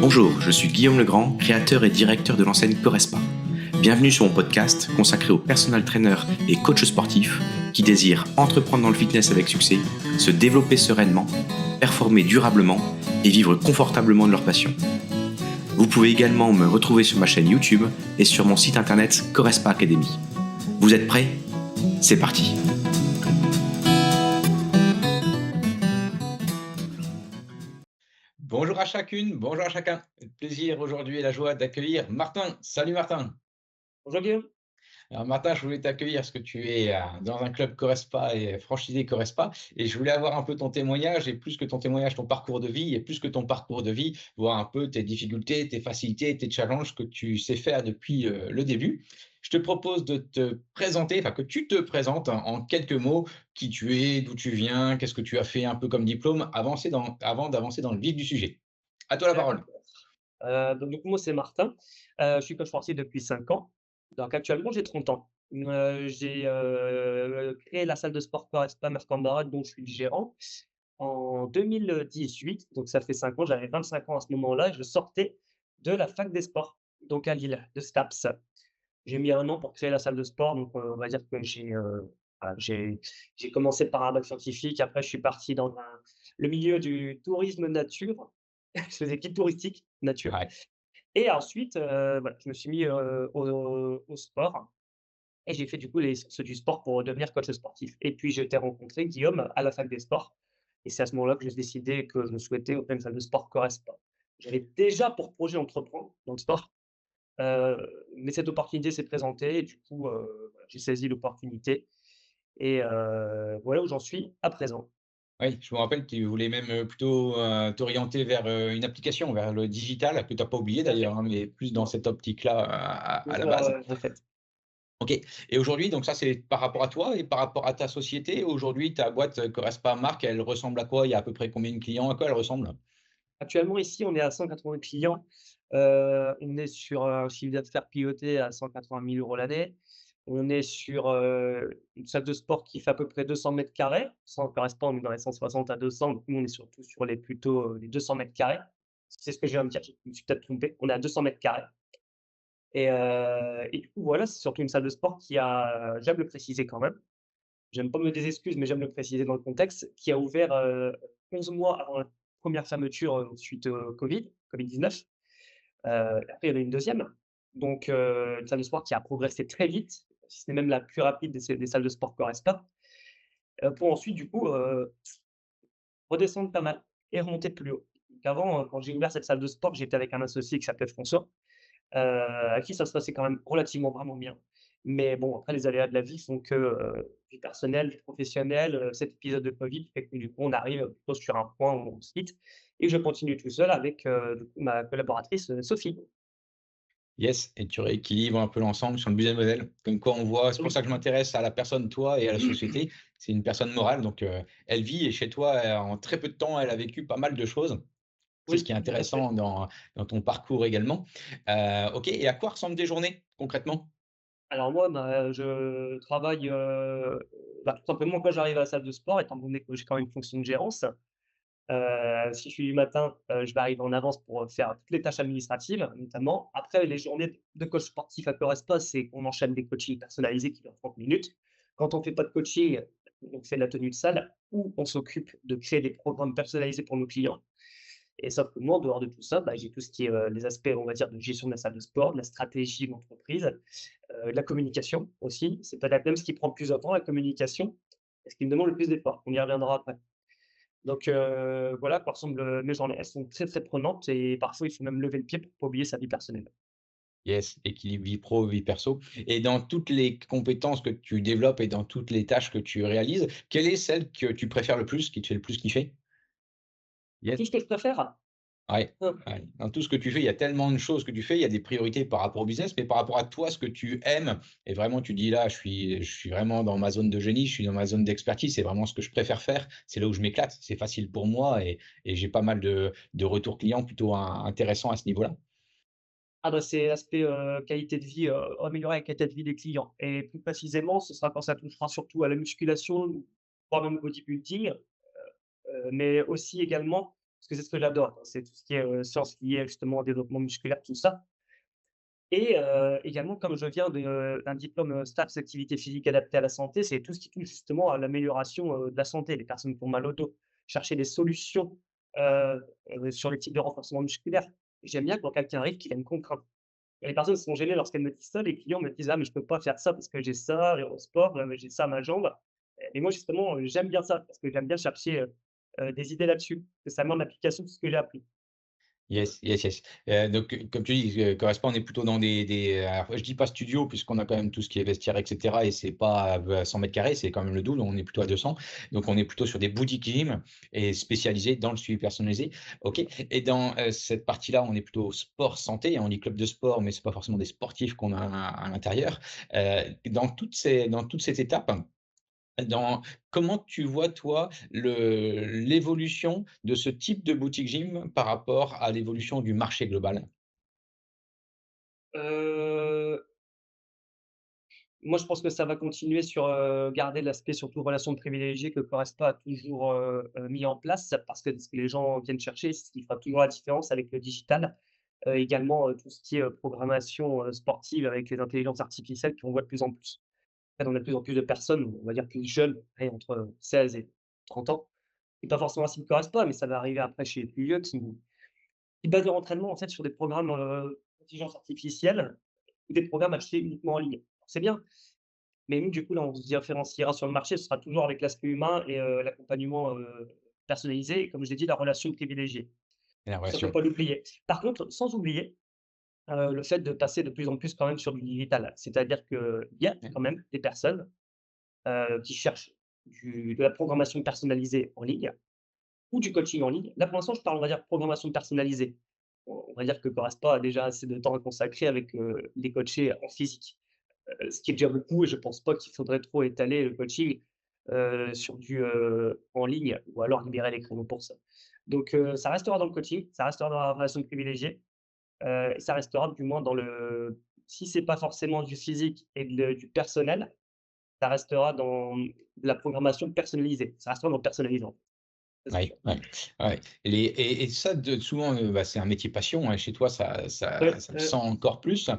Bonjour, je suis Guillaume Legrand, créateur et directeur de l'enseigne Correspa. Bienvenue sur mon podcast consacré aux personal trainers et coachs sportifs qui désirent entreprendre dans le fitness avec succès, se développer sereinement, performer durablement et vivre confortablement de leur passion. Vous pouvez également me retrouver sur ma chaîne YouTube et sur mon site internet Correspa Academy. Vous êtes prêts ? C'est parti ! Bonjour à chacune, bonjour à chacun. Le plaisir aujourd'hui et la joie d'accueillir Martin. Salut Martin. Bonjour Guillaume. Alors Martin, je voulais t'accueillir parce que tu es dans un club Correspa et franchisé Correspa et je voulais avoir un peu ton témoignage et plus que ton témoignage, ton parcours de vie et plus que ton parcours de vie, voir un peu tes difficultés, tes facilités, tes challenges que tu sais faire depuis le début. Je te propose de te présenter, enfin que tu te présentes en quelques mots, qui tu es, d'où tu viens, qu'est-ce que tu as fait un peu comme diplôme, avant d'avancer dans le vif du sujet. À toi la parole. Donc moi, c'est Martin. Je suis coach sportif depuis 5 ans. Donc actuellement, j'ai 30 ans. J'ai créé la salle de sport Correspa Mercambarade, dont je suis le gérant, en 2018. Donc ça fait 5 ans, j'avais 25 ans à ce moment-là et je sortais de la fac des sports, donc à Lille, de STAPS. J'ai mis 1 an pour créer la salle de sport, donc on va dire que voilà, j'ai commencé par un bac scientifique. Après, je suis parti dans le milieu du tourisme nature. Je faisais guide touristique nature Ouais. et ensuite, voilà, je me suis mis, au sport et j'ai fait du coup les sciences du sport pour devenir coach sportif et puis je t'ai rencontré Guillaume à la fac des sports et c'est à ce moment-là que j'ai décidé que je souhaitais ouvrir une salle de sport Correspa. J'avais déjà pour projet d'entreprendre dans le sport, heu, mais cette opportunité s'est présentée et du coup, voilà, j'ai saisi l'opportunité et voilà où j'en suis à présent. Oui, je me rappelle que tu voulais même, plutôt, t'orienter vers, une application, vers le digital, que tu as pas oublié Tout à fait. d'ailleurs, hein, mais plus dans cette optique-là, à la Toujours, base. en fait. OK, et aujourd'hui, donc ça, c'est par rapport à toi et par rapport à ta société. Aujourd'hui, ta boîte, Correspa Marque, elle ressemble à quoi? Il y a à peu près combien de clients? À quoi elle ressemble? Actuellement, ici, on est à 180 clients. On est sur un chiffre d'affaires piloté à 180 000 € l'année. On est sur, une salle de sport qui fait à peu près 200 carrés. Ça ne correspond, on est dans les 160 à 200, donc nous, on est surtout sur les plutôt, les 200 carrés. C'est ce que je viens de dire, je me suis peut-être trompé. On est à 200 carrés et du coup, voilà, c'est surtout une salle de sport qui a, j'aime le préciser quand même, j'aime pas me des excuses, mais j'aime le préciser dans le contexte, qui a ouvert, 11 mois avant la première fermeture, suite au Covid-19. Après, il y en a une deuxième. Donc, une salle de sport qui a progressé très vite, si ce n'est même la plus rapide des salles de sport Correspa, pour ensuite du coup, redescendre pas mal et remonter plus haut. Donc avant, quand j'ai ouvert cette salle de sport, j'étais avec un associé qui s'appelait François, à qui ça se passait quand même relativement vraiment bien. Mais bon, après les aléas de la vie font que, vie personnelle, vie professionnelle, cet épisode de Covid fait que du coup, on arrive plutôt sur un point où on se quitte et je continue tout seul avec, du coup, ma collaboratrice, Sophie. Yes, et tu rééquilibres un peu l'ensemble sur le business model. Comme quoi on voit, c'est pour Oui. ça que je m'intéresse à la personne, toi, et à la société. C'est une personne morale, donc elle vit et chez toi, en très peu de temps, elle a vécu pas mal de choses. C'est ce Oui, qui est tout à fait. intéressant dans ton parcours également. OK, et à quoi ressemblent tes journées concrètement? Alors moi, bah, je travaille, bah, tout simplement quand j'arrive à la salle de sport, étant donné que j'ai quand même une fonction de gérance, si je suis du matin, je vais arriver en avance pour, faire toutes les tâches administratives, notamment. Après les journées de coach sportif à Correspa, c'est qu'on enchaîne des coachings personnalisés qui durent 30 minutes. Quand on fait pas de coaching, on fait la tenue de salle ou on s'occupe de créer des programmes personnalisés pour nos clients. Et sauf que moi, en dehors de tout ça, bah, j'ai tout ce qui est, les aspects, on va dire, de gestion de la salle de sport, de la stratégie de l'entreprise, de la communication aussi. C'est peut-être même ce qui prend le plus de temps, la communication, et ce qui me demande le plus d'efforts. On y reviendra après. Donc voilà à quoi ressemblent, mes journées. Elles sont très, très prenantes et parfois il faut même lever le pied pour pas oublier sa vie personnelle. Yes, équilibre vie pro, vie perso, et dans toutes les compétences que tu développes et dans toutes les tâches que tu réalises, quelle est celle que tu préfères le plus, qui te fait le plus kiffer? Yes. Tout ce que je préfère? Ouais, Heu, ouais. Dans tout ce que tu fais, il y a tellement de choses que tu fais, il y a des priorités par rapport au business, mais par rapport à toi, ce que tu aimes et vraiment tu dis: «Là, je suis vraiment dans ma zone de génie, je suis dans ma zone d'expertise, c'est vraiment ce que je préfère faire, c'est là où je m'éclate, c'est facile pour moi», et j'ai pas mal de retours clients plutôt intéressants à ce niveau-là. ah bah, c'est l'aspect, qualité de vie, améliorer la qualité de vie des clients et plus précisément, ce sera quand ça touchera surtout à la musculation voire même bodybuilding, mais aussi également parce que c'est ce que j'adore, hein, c'est tout ce qui est, sciences liées justement au développement musculaire, tout ça. Et également, comme je viens d'un diplôme, STAPS activité physique adaptée à la santé, c'est tout ce qui touche justement à l'amélioration, de la santé. Les personnes qui ont mal au dos, chercher des solutions, sur les types de renforcement musculaire. J'aime bien quand quelqu'un arrive qui a une contrainte. Et les personnes sont gênées lorsqu'elles me disent ça, les clients me disent: «Ah mais je peux pas faire ça parce que j'ai ça et au sport, j'ai ça à ma jambe». Et moi justement, j'aime bien ça parce que j'aime bien chercher, des idées là-dessus, que ça met en application tout ce que j'ai appris. Yes, yes, yes. Donc, comme tu dis, Correspond, on est plutôt dans alors je dis pas studio puisqu'on a quand même tout ce qui est vestiaire et cetera et c'est pas à 100 m², c'est quand même le double, on est plutôt à 200. Donc on est plutôt sur des boutiques gym et spécialisés dans le suivi personnalisé. OK, et dans, cette partie-là, on est plutôt sport santé, hein, on dit club de sport, mais c'est pas forcément des sportifs qu'on a à l'intérieur. Dans toute cette étape, dans comment tu vois, toi, l'évolution de ce type de boutique gym par rapport à l'évolution du marché global? Heu, Moi je pense que ça va continuer sur, garder l'aspect surtout relation privilégiée que Correspa a toujours, mis en place parce que ce que les gens viennent chercher, c'est ce qui fera toujours la différence avec le digital. Également, tout ce qui est, programmation, sportive avec les intelligences artificielles qu'on voit de plus en plus. En fait, on a de plus en plus de personnes, on va dire plus jeunes, allez entre 16 et 30 ans, et pas forcément à ce qui ne correspond pas, mais ça va arriver après chez les plus vieux qui basent leur entraînement en fait sur des programmes, d'intelligence artificielle ou des programmes achetés uniquement en ligne. C'est bien, mais nous du coup là on se différenciera sur le marché, ce sera toujours avec l'aspect humain et l'accompagnement, personnalisé et comme je l'ai dit, la relation privilégiée. Et la Ça, faut relation? pas l'oublier. Par contre, sans oublier, le fait de passer de plus en plus quand même sur du digital. C'est-à-dire qu'il y a Ouais. quand même des personnes qui cherchent de la programmation personnalisée en ligne ou du coaching en ligne. Là, pour l'instant, je parle, on va dire, programmation personnalisée. On va dire que Correspa a déjà assez de temps à consacrer avec les coachés en physique, ce qui est déjà beaucoup et je pense pas qu'il faudrait trop étaler le coaching sur du en ligne ou alors libérer les créneaux pour ça. Donc, ça restera dans le coaching, ça restera dans la relation privilégiée et ça restera du moins dans le si c'est pas forcément du physique et du personnel, ça restera dans de la programmation personnalisée. Ça restera dans le personnalisé, en fait, ça c'est Ouais, sûr. ouais, ouais. Et ça de souvent, bah, c'est un métier passion, hein, chez toi Ouais, ça le sent encore plus.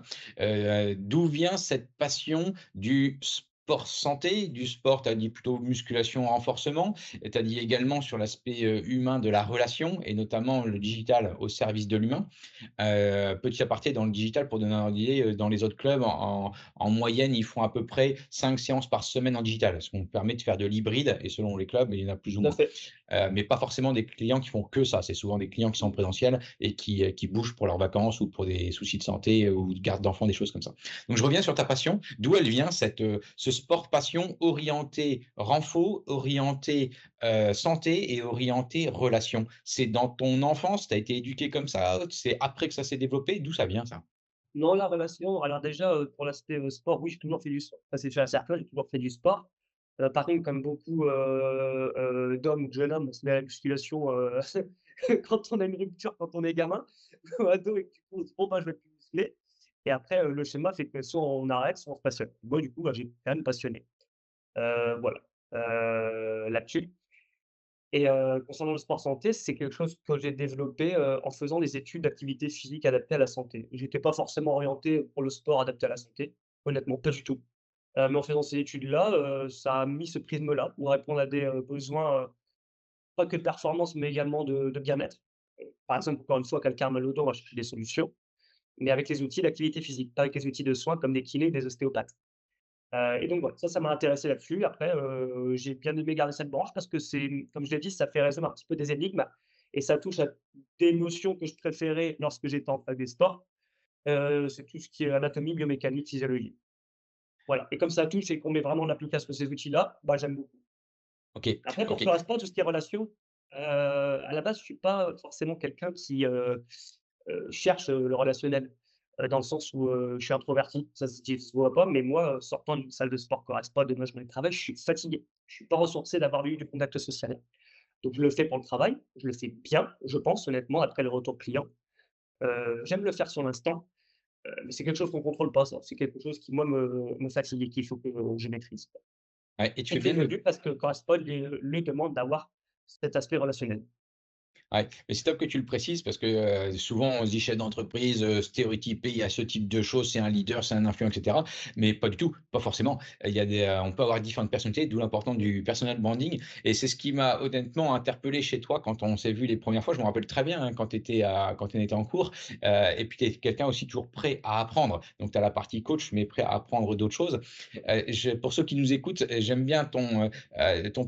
D'où vient cette passion du sport santé, du sport, tu as dit plutôt musculation, renforcement et tu as dit également sur l'aspect, humain de la relation et notamment le digital au service de l'humain. Petit aparté dans le digital pour donner un ordre d'idée, dans les autres clubs en moyenne, ils font à peu près 5 séances par semaine en digital, ce qu'on permet de faire de l'hybride et selon les clubs, il y en a plus ou tout à moins. fait. Mais pas forcément des clients qui font que ça. C'est souvent des clients qui sont en présentiel et qui bougent pour leurs vacances ou pour des soucis de santé ou de garde d'enfants, des choses comme ça. Donc je reviens sur ta passion. D'où elle vient ce sport passion orienté renfo, orienté, santé et orienté relation? C'est dans ton enfance, tu as été éduqué comme ça? C'est après que ça s'est développé? D'où ça vient ça? Non, la relation, alors déjà, pour l'aspect, sport, oui, j'ai toujours fait du sport. Ça, c'est fait à cercle, j'ai toujours fait du sport. Par contre, comme beaucoup, d'hommes ou de jeunes hommes, on se met à la musculation, quand on a une rupture, quand on est gamin ou ado et que du coup, on se dit: «Bon, bah, je vais plus muscler» et après, le schéma fait que soit on arrête, soit on se passionne. Moi, du coup, bah, j'ai quand même passionné. Voilà, là-dessus. Et concernant le sport santé, c'est quelque chose que j'ai développé, en faisant des études d'activité physique adaptée à la santé. J'étais pas forcément orienté pour le sport adapté à la santé, honnêtement, pas du tout. Mais en faisant ces études-là, ça a mis ce prisme-là pour répondre à des, besoins, pas que de performance, mais également de bien-être. Par exemple, encore une fois, quelqu'un a mal au dos, on va chercher des solutions, mais avec les outils d'activité physique, pas avec les outils de soins comme des kinés, des ostéopathes. Et donc voilà, ça m'a intéressé là-dessus. Après, j'ai bien aimé garder cette branche parce que c'est comme je l'ai dit, ça fait résoudre un petit peu des énigmes et ça touche à des notions que je préférais lorsque j'étais en fac des sports. C'est tout ce qui est anatomie, biomécanique, physiologie. Voilà et comme ça touche et qu'on met vraiment en application ces outils-là, bah, j'aime beaucoup. OK, Après pour OK. le sport, tout ce qui est relations, à la base, je suis pas forcément quelqu'un qui, cherche, le relationnel, dans le sens où, je suis introverti. Ça se voit pas, mais moi, sortant d'une salle de sport correspond de ma journée de travail, je suis fatigué. Je suis pas ressourcé d'avoir eu du contact social. Donc je le fais pour le travail, je le fais bien, je pense honnêtement après le retour client. J'aime le faire sur l'instant, mais c'est quelque chose qu'on contrôle pas ça. C'est quelque chose qui moi me fatigue et qu'il faut que je maîtrise. Ouais, et tu fais était bien de venu parce que Correspond lui demande d'avoir cet aspect relationnel. Ouais, mais c'est top que tu le précises parce que, souvent on se dit chef d'entreprise, stéréotypé, il y a ce type de choses, c'est un leader, c'est un influent et cetera. Mais pas du tout, pas forcément. Il y a on peut avoir différentes personnalités, d'où l'importance du personal branding et c'est ce qui m'a honnêtement interpellé chez toi quand on s'est vu les premières fois. Je me rappelle très bien, hein, quand on était en cours, et puis tu es quelqu'un aussi toujours prêt à apprendre. Donc tu as la partie coach, mais prêt à apprendre d'autres choses. Je Pour ceux qui nous écoutent, j'aime bien ton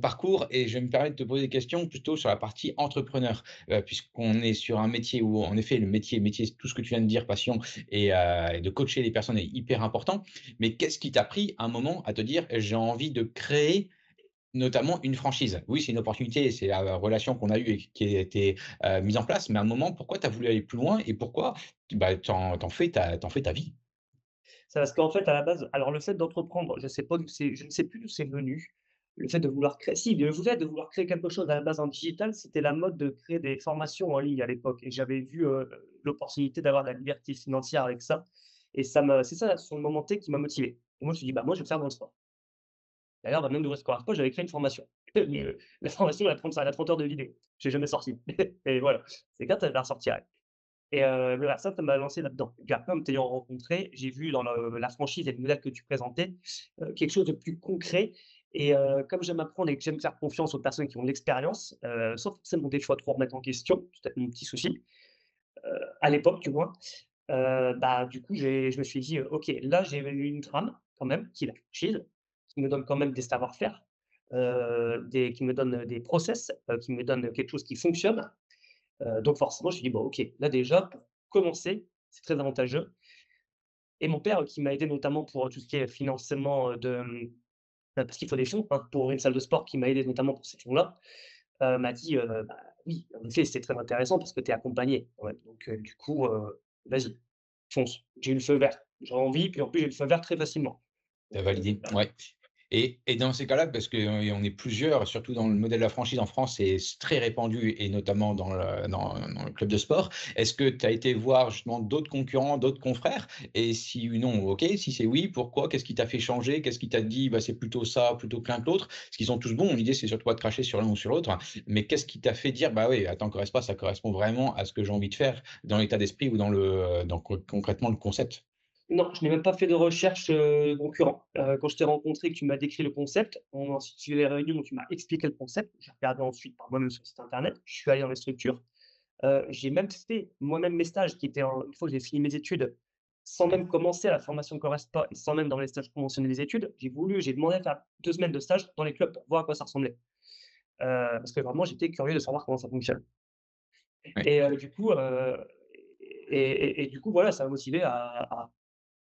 parcours et je vais me permettre de te poser des questions plutôt sur la partie entrepreneur. Puisqu'on est sur un métier où, en effet, le métier, c'est tout ce que tu viens de dire, passion et de coacher les personnes est hyper important. Mais qu'est-ce qui t'a pris un moment à te dire: «J'ai envie de créer notamment une franchise»? Oui, c'est une opportunité, c'est la relation qu'on a eue et qui a été, mise en place, mais à un moment, pourquoi tu as voulu aller plus loin et pourquoi, bah, tu en fais ta vie? C'est parce qu'en fait, à la base, alors le fait d'entreprendre, je ne sais plus d'où c'est venu. Le fait de vouloir créer si, le fait de vouloir créer quelque chose à la base en digital, c'était la mode de créer des formations en ligne à l'époque et j'avais vu, l'opportunité d'avoir de la liberté financière avec ça et c'est ça, sur le moment T qui m'a motivé. Et moi, je me suis dit: «Bah, moi, je vais faire dans le sport». D'ailleurs, bah, même de Score Arpa, j'avais créé une formation. La formation, elle a 30 heures de vidéo. J'ai jamais sorti et voilà. C'est quand elle la ressortirai. Et voilà, ça m'a lancé là-dedans. Et puis après, en t'ayant rencontré, j'ai vu dans la franchise et le modèle que tu présentais, quelque chose de plus concret et comme j'aime apprendre et que j'aime faire confiance aux personnes qui ont de l'expérience, sans forcément des fois trop remettre en question, c'est peut-être mon petit souci, à l'époque, du moins, bah, du coup, je me suis dit: «OK, là, j'ai une trame quand même qui est la franchise, qui me donne quand même des savoir-faire, qui me donne des process, qui me donne quelque chose qui fonctionne». Donc forcément, je me suis dit: «Bon OK, là déjà pour commencer, c'est très avantageux» et mon père, qui m'a aidé notamment pour, tout ce qui est financement, parce qu'il faut des fonds, hein, pour une salle de sport, qui m'a aidé notamment pour ces fonds-là, m'a dit: «Bah, oui, en effet, c'est très intéressant parce que tu es accompagné». Ouais, donc du coup, vas-y, fonce. J'ai eu le feu vert. J'ai envie, puis en plus j'ai eu le feu vert très facilement. Tu Donc validé? voilà. Ouais. Et dans ces cas-là, parce qu'on est plusieurs, surtout dans le modèle de la franchise en France, c'est très répandu et notamment dans le club de sport. Est-ce que tu as été voir justement d'autres concurrents, d'autres confrères? Et si oui, non, OK. Si c'est oui, pourquoi? Qu'est-ce qui t'a fait changer? Qu'est-ce qui t'a dit: «Bah, c'est plutôt ça, plutôt qu'un que l'autre»? Parce qu'ils sont tous bons, l'idée c'est surtout pas de cracher sur l'un ou sur l'autre, mais qu'est-ce qui t'a fait dire: «Bah, oui, attends, Corespa, ça correspond vraiment à ce que j'ai envie de faire», dans l'état d'esprit ou dans concrètement le concept? Non, je n'ai même pas fait de recherche, concurrent. Quand je t'ai rencontré, que tu m'as décrit le concept, on a institué les réunions, tu m'as expliqué le concept. J'ai regardé ensuite par moi-même sur le site internet. Je suis allé dans les structures. J'ai même fait moi-même mes stages qui étaient une fois que j'ai fini mes études, sans même commencer la formation Corespa et sans même dans les stages conventionnés des études, j'ai demandé à faire 2 semaines de stage dans les clubs pour voir à quoi ça ressemblait. Parce que vraiment j'étais curieux de savoir comment ça fonctionne Ouais. et du coup, du coup voilà, ça m'a motivé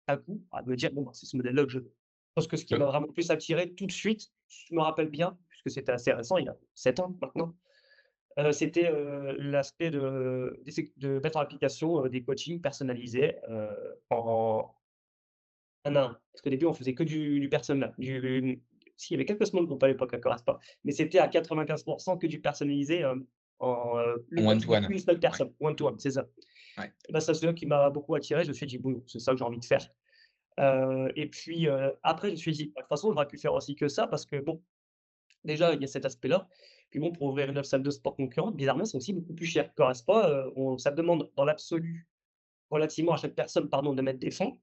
à coup, à me dire: «Bon, bah, c'est ce modèle-là que je veux». Je pense que ce qui m'a vraiment plus attiré tout de suite, je me rappelle bien, puisque c'était assez récent, il y a 7 ans maintenant, c'était, l'aspect de mettre en application, des coachings personnalisés, en 1 à 1. Parce qu'au début, on faisait que du personnel, si, il y avait quelques small groups à l'époque à Coraspa, mais c'était à 95 que du personnalisé, le En one coaching to à one. une seule Ouais, personne, one to one, c'est ça. ouais. Et bah, ça, c'est là qui m'a beaucoup attiré. Je me suis dit: «Bon, c'est ça que j'ai envie de faire». Et puis, après, je me suis dit: «Bah, de toute façon, j'aurais pu faire aussi que ça» parce que bon, déjà, il y a cet aspect-là. Puis bon, pour ouvrir une autre salle de sport concurrente, bizarrement, c'est aussi beaucoup plus cher. Correspond, ça demande dans l'absolu, relativement à chaque personne, pardon, de mettre des fonds,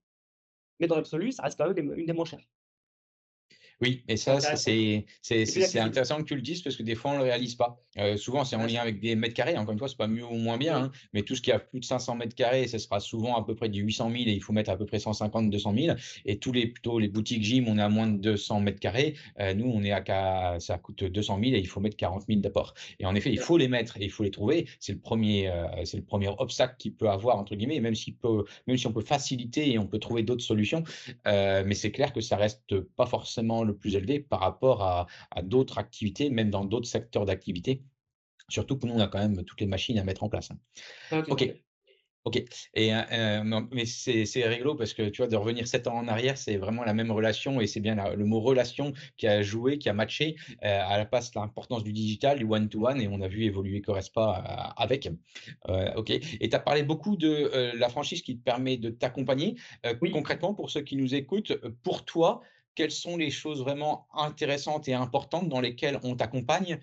mais dans l'absolu, ça reste quand même une des moins chères. Oui, et C'est ça, intéressant. Et puis c'est accessible. intéressant que tu le dises parce que des fois, on le réalise pas. Souvent, c'est en Ouais, lien avec des mètres carrés. Encore une fois, c'est pas mieux ou moins bien, hein, mais tout ce qui a plus de 500 mètres carrés, ce sera souvent à peu près du 800 000 et il faut mettre à peu près 150-200 000. Et plutôt les boutiques gym, on est à moins de 200 mètres carrés. Nous, on est ça coûte 200 000 et il faut mettre 40 000 d'apport. Et en effet, il voilà. faut les mettre et il faut les trouver. C'est le premier obstacle qu'il peut avoir, entre guillemets, même si on peut faciliter et on peut trouver d'autres solutions. Mais c'est clair que ça reste pas forcément le plus élevé par rapport à d'autres activités, même dans d'autres secteurs d'activité. Surtout que nous, on a quand même toutes les machines à mettre en place, hein. Ouais, tout à OK, fait. OK. Et non, mais c'est rigolo parce que, tu vois, de revenir 7 ans en arrière, c'est vraiment la même relation et c'est bien le mot relation qui a joué, qui a matché, à la place l'importance du digital, du one to one et on a vu évoluer Corespa, avec. OK, et tu as parlé beaucoup de, la franchise qui te permet de t'accompagner. Oui. Concrètement, pour ceux qui nous écoutent, pour toi, quelles sont les choses vraiment intéressantes et importantes dans lesquelles on t'accompagne?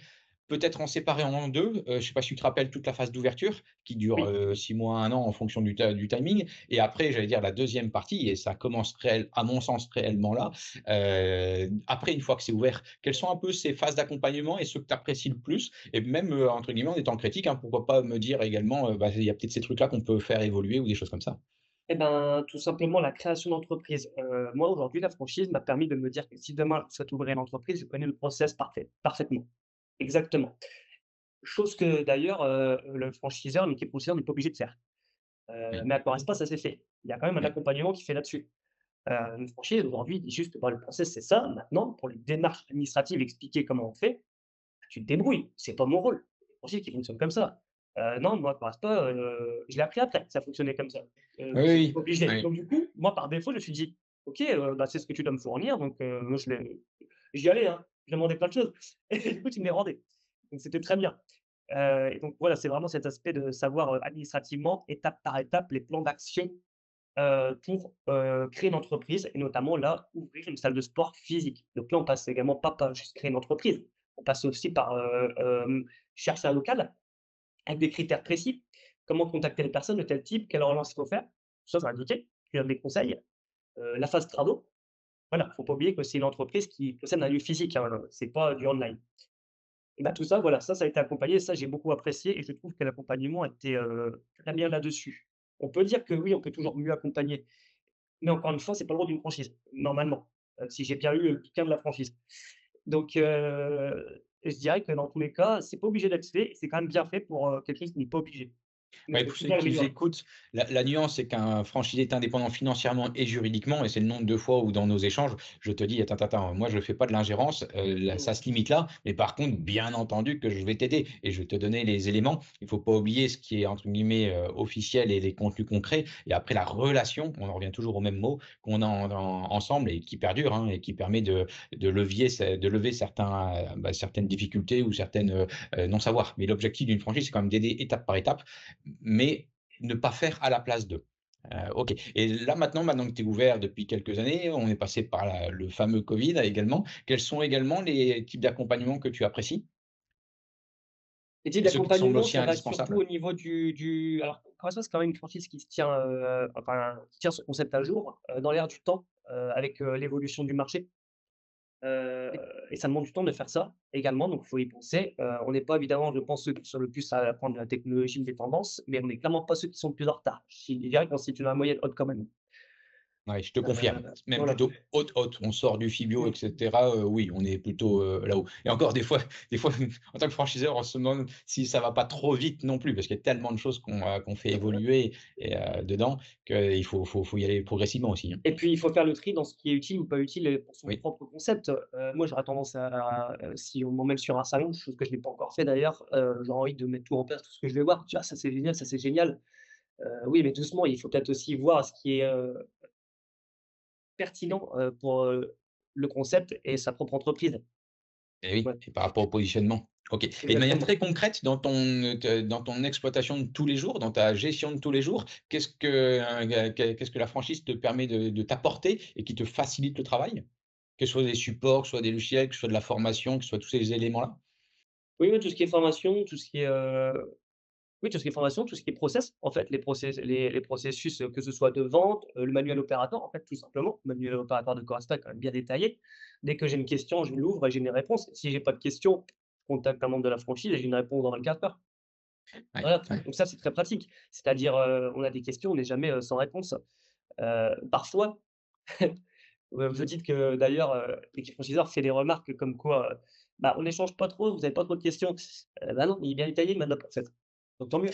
Peut-être en séparer en 2. Je ne sais pas si tu te rappelles toute la phase d'ouverture qui dure, Oui. 6 mois, 1 an en fonction du timing, et après, j'allais dire la deuxième partie, et ça commence à mon sens réellement là, après une fois que c'est ouvert, quelles sont un peu ces phases d'accompagnement et ceux que tu apprécies le plus? Et même, entre guillemets, en étant critique, hein, pourquoi pas me dire également, bah, il y a peut-être ces trucs-là qu'on peut faire évoluer ou des choses comme ça? Eh ben, tout simplement la création d'entreprise. Moi, aujourd'hui, la franchise m'a permis de me dire que si demain je souhaite ouvrir une entreprise, je connais le process parfaitement. Exactement. Chose que d'ailleurs, le franchiseur, l'équipe foncière n'est pas obligé de faire. Oui, Mais à Correspa, ça s'est fait. Il y a quand même un oui, accompagnement qui fait là-dessus. Une franchise aujourd'hui dit juste: «Bah, le process, c'est ça. Maintenant, pour les démarches administratives, expliquer comment on fait, tu te débrouilles, c'est pas mon rôle. Les franchises qui fonctionnent comme ça». Non, moi, Correspa, je l'ai appris après que ça fonctionnait comme ça. oui, J'étais oui, pas obligé. oui. Donc du coup, moi, par défaut, je me suis dit: «OK, bah, c'est ce que tu dois me fournir», donc moi, j'y allais, hein. Je demandais plein de choses et du coup, tu me les rendais. Donc c'était très bien. Et donc voilà, c'est vraiment cet aspect de savoir, administrativement, étape par étape, les plans d'action, pour, créer une entreprise et notamment là, ouvrir une salle de sport physique. Donc là, on passe également pas par juste créer une entreprise, on passe aussi par, chercher un local avec des critères précis. Comment contacter les personnes de tel type, quelle relance il faut faire, tout ça, c'est indiqué. Tu donnes des conseils. La phase travaux, voilà, faut pas oublier que c'est une entreprise qui possède un lieu physique, hein, c'est pas du online. Et bah, tout ça, voilà, ça a été accompagné, ça, j'ai beaucoup apprécié et je trouve que l'accompagnement était, très bien là-dessus. On peut dire que oui, on peut toujours mieux accompagner, mais encore une fois, c'est pas le rôle d'une franchise, normalement, si j'ai bien lu le bouquin de la franchise. Donc je dirais que dans tous les cas, c'est pas obligé d'être fait, c'est quand même bien fait pour, quelque chose qui n'est pas obligé. Mais Ouais, on peut pour ceux toujours qui nous l'améliorer. écoutent, la nuance, c'est qu'un franchisé est indépendant financièrement et juridiquement, et c'est le nombre de fois où dans nos échanges, je te dis: «Attends, attends, attends, moi je fais pas de l'ingérence, là Mmh. ça se limite là, mais par contre, bien entendu que je vais t'aider et je vais te donner les éléments». Il faut pas oublier ce qui est entre guillemets, «officiel» et les contenus concrets, et après la relation, on en revient toujours au même mot, qu'on a ensemble et qui perdure, hein, et qui permet de lever certains, certaines difficultés ou certaines, non-savoir. Mais l'objectif d'une franchise, c'est quand même d'aider étape par étape, mais ne pas faire à la place d'eux. OK, et là maintenant que tu es ouvert depuis quelques années, on est passé par le fameux covid également. Quels sont également les types d'accompagnement que tu apprécies Les types et ceux qui te semblent d'accompagnement, aussi ça va surtout indispensables? au niveau du alors, Crowdsource, c'est quand même une franchise qui se tient, enfin, qui tient ce concept à jour, dans l'air du temps, avec, l'évolution du marché. Heu et ça demande du temps de faire ça également, donc il faut y penser. On n'est pas évidemment, je pense, ceux qui sont le plus à apprendre la technologie ou les tendances, mais on n'est clairement pas ceux qui sont le plus en retard. Je dirais qu'on se situe dans la moyenne haute quand même. Ouais, je te confirme. Même Voilà. plutôt haute. On sort du Fibio et Mmh. cetera, oui, on est plutôt, là-haut, et encore des fois en tant que franchiseur, on se demande si ça va pas trop vite non plus, parce qu'il y a tellement de choses qu'on fait évoluer et dedans, qu'il faut y aller progressivement aussi, hein. Et puis, il faut faire le tri dans ce qui est utile ou pas utile, pour son Oui. propre concept. Moi, j'aurais tendance à, si on m'emmène sur un salon, chose que je n'ai pas encore fait d'ailleurs, j'aurais envie de mettre tout en place, tout ce que je vais voir. Tu vois? Ça, c'est génial, ça, c'est génial. Oui, mais doucement, il faut peut-être aussi voir ce qui est, pertinent, pour, le concept et sa propre entreprise. Et oui, Ouais, et par rapport au positionnement. OK, et de manière exactement. très concrète dans ton exploitation de tous les jours, dans ta gestion de tous les jours, qu'est-ce que la franchise te permet de t'apporter et qui te facilite le travail? Que ce soit des supports, que ce soit des logiciels, que ce soit de la formation, que ce soit tous ces éléments-là? Oui, oui, tout ce qui est formation, tout ce qui est, oui, tout ce qui est formation, tout ce qui est process, en fait, les processus, que ce soit de vente, le manuel opérateur, en fait, tout simplement. Le manuel opérateur de Corasta est quand même bien détaillé. Dès que j'ai une question, je l'ouvre et j'ai une réponse. Si j'ai pas de question, je contacte un membre de la franchise et j'ai une réponse dans 24 heures. Ouais, Voilà, ouais. donc ça, c'est très pratique. C'est-à-dire, on a des questions, on n'est jamais, sans réponse. Parfois, vous dites que d'ailleurs, l'équipe franchiseur fait des remarques comme quoi, «Bah, on n'échange pas trop, vous avez pas trop de questions». Bah, non, il est bien détaillé le manuel en fait. Donc tant mieux.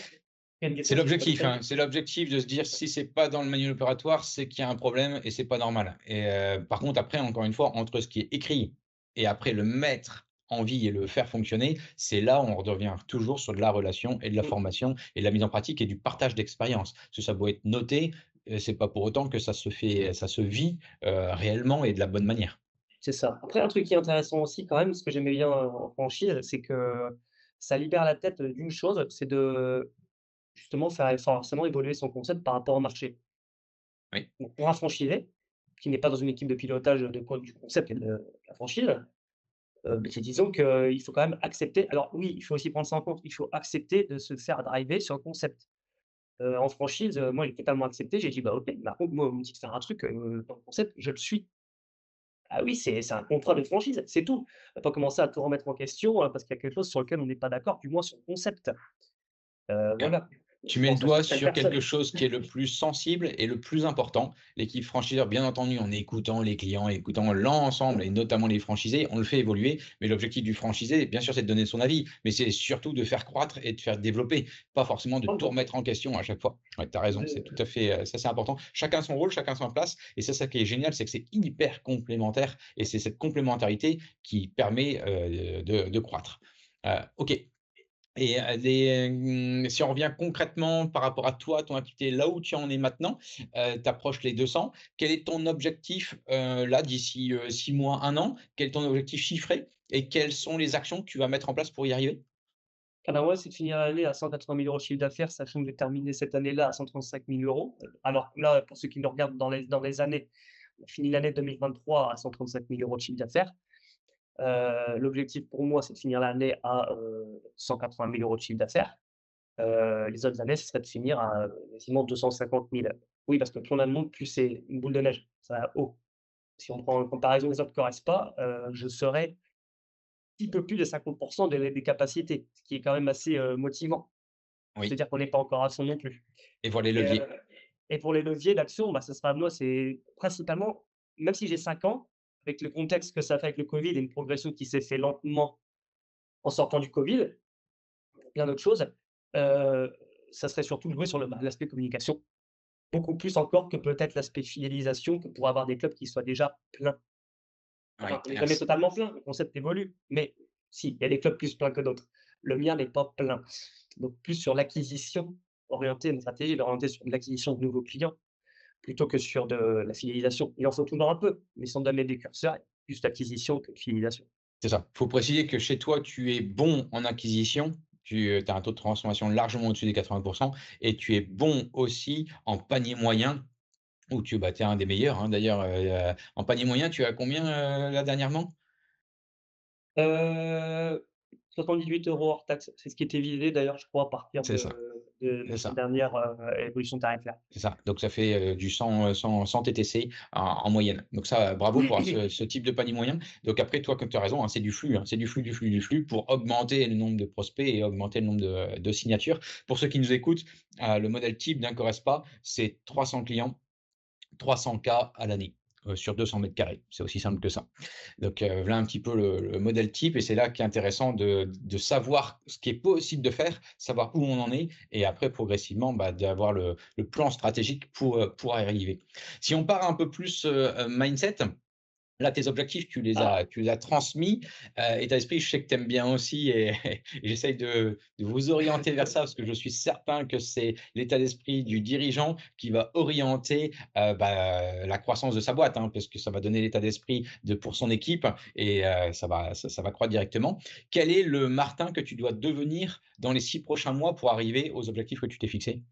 Il y a une C'est question, c'est pas l'objectif, détaillé. hein. C'est l'objectif de se dire: «Si c'est pas dans le manuel opératoire, c'est qu'il y a un problème et c'est pas normal», et par contre après, encore une fois, entre ce qui est écrit et après le mettre en vie et le faire fonctionner, c'est là où on revient toujours sur de la relation et de la Mmh, formation et de la mise en pratique et du partage d'expérience. Parce que ça doit être noté, c'est pas pour autant que ça se vit, réellement et de la bonne manière. c'est ça. Après un truc qui est intéressant aussi quand même, ce que j'aimais bien, en franchise, c'est que ça libère la tête, d'une chose, c'est de justement faire forcément évoluer son concept par rapport au marché. Oui, Donc pour un franchisé qui n'est pas dans une équipe de pilotage du concept et de la franchise. Mais disons qu'il faut quand même accepter alors oui, il faut aussi prendre ça en compte, il faut accepter de se faire driver sur le concept. En franchise, moi j'ai totalement accepté, j'ai dit: «Bah OK, par contre moi on me dit de faire un truc, dans le concept, je le suis». Ah oui, c'est un contrat de franchise, c'est tout. On va pas commencer à tout remettre en question, parce qu'il y a quelque chose sur lequel on n'est pas d'accord, du moins sur le concept. Voilà. Tu Je mets le pense à doigt certaines sur quelque personnes. chose qui est le plus sensible et le plus important. L'équipe franchiseur, bien entendu, en écoutant les clients, écoutant l'ensemble et notamment les franchisés, on le fait évoluer. Mais l'objectif du franchisé, bien sûr, c'est de donner son avis, mais c'est surtout de faire croître et de faire développer, pas forcément de tout remettre en question à chaque fois. Ouais, tu as raison, c'est tout à fait, ça c'est important. Chacun son rôle, chacun sa place et c'est ça qui est génial, c'est que c'est hyper complémentaire et c'est cette complémentarité qui permet, de croître. OK. Et si on revient concrètement par rapport à toi, ton activité, là où tu en es maintenant, tu approches les 200. Quel est ton objectif, là, d'ici, 6 mois, 1 an? Quel est ton objectif chiffré? Et quelles sont les actions que tu vas mettre en place pour y arriver? Ah bah, ouais, c'est de finir l'année à 180 000 € de chiffre d'affaires, sachant que j'ai terminé cette année-là à 135 000 €. Alors là, pour ceux qui nous regardent dans les années, on a fini l'année 2023 à 135 000 € de chiffre d'affaires. L'objectif pour moi, c'est de finir l'année à, 180 000 € de chiffre d'affaires. Les autres années, ce serait de finir à, quasiment 250 000. Oui, parce que plus on a de monde, plus c'est une boule de neige, ça va haut. Si on prend en comparaison les autres Correspa, je serais petit peu plus de 50 des capacités, ce qui est quand même assez, motivant. Oui, C'est-à-dire qu'on n'est pas encore à fond non plus et voir les et leviers. et pour les leviers d'action, bah, ça sera moi, c'est principalement même si j'ai 5 ans, avec le contexte que ça fait avec le covid et une progression qui s'est fait lentement en sortant du covid, plein d'autres choses, heu, ça serait surtout de jouer sur l'aspect communication, beaucoup plus encore que peut-être l'aspect fidélisation que pour avoir des clubs qui soient déjà pleins. Oui, Enfin, on n'est jamais totalement plein, le concept évolue, mais si, il y a des clubs plus pleins que d'autres. Le mien n'est pas plein. Donc plus sur l'acquisition, orienter une stratégie orientée sur de l'acquisition de nouveaux clients, plutôt que sur de la fidélisation. Il en faut toujours un peu, mais sans donner des curseurs, plus d'acquisition que de fidélisation. c'est ça. Il faut préciser que chez toi, tu es bon en acquisition, tu, as un taux de transformation largement au-dessus des 80 et tu es bon aussi en panier moyen où tu bah, tu es un des meilleurs, hein, d'ailleurs, en panier moyen, tu as combien, là dernièrement? Heu, 78 € hors taxe, c'est ce qui était visé d'ailleurs, je crois, à partir C'est ça, de c'est la ça. dernière, évolution tarifaire. C'est ça, donc ça fait, du 100, 100 TTC en moyenne. Donc ça, bravo pour ce type de panier moyen. Donc après toi, comme tu as raison, hein, c'est du flux, hein, c'est du flux, du flux, du flux pour augmenter le nombre de prospects et augmenter le nombre de signatures. Pour ceux qui nous écoutent, le modèle type d'un Corespa, c'est 300 clients, 300 cas à l'année, sur 200 carrés. C'est aussi simple que ça. Donc, voilà un petit peu le modèle type et c'est là qui est intéressant de savoir ce qui est possible de faire, savoir où on en est et après progressivement, bah, d'avoir le plan stratégique pour y arriver. Si on part un peu plus, mindset, là, tes objectifs, Ah, tu les as transmis, état d'esprit, je sais que tu aimes bien aussi et et j'essaye de vous orienter vers ça parce que je suis certain que c'est l'état d'esprit du dirigeant qui va orienter, bah, la croissance de sa boîte, hein, parce que ça va donner l'état d'esprit de pour son équipe et ça va croître directement. Quel est le Martin que tu dois devenir dans les 6 prochains mois pour arriver aux objectifs que tu t'es fixés?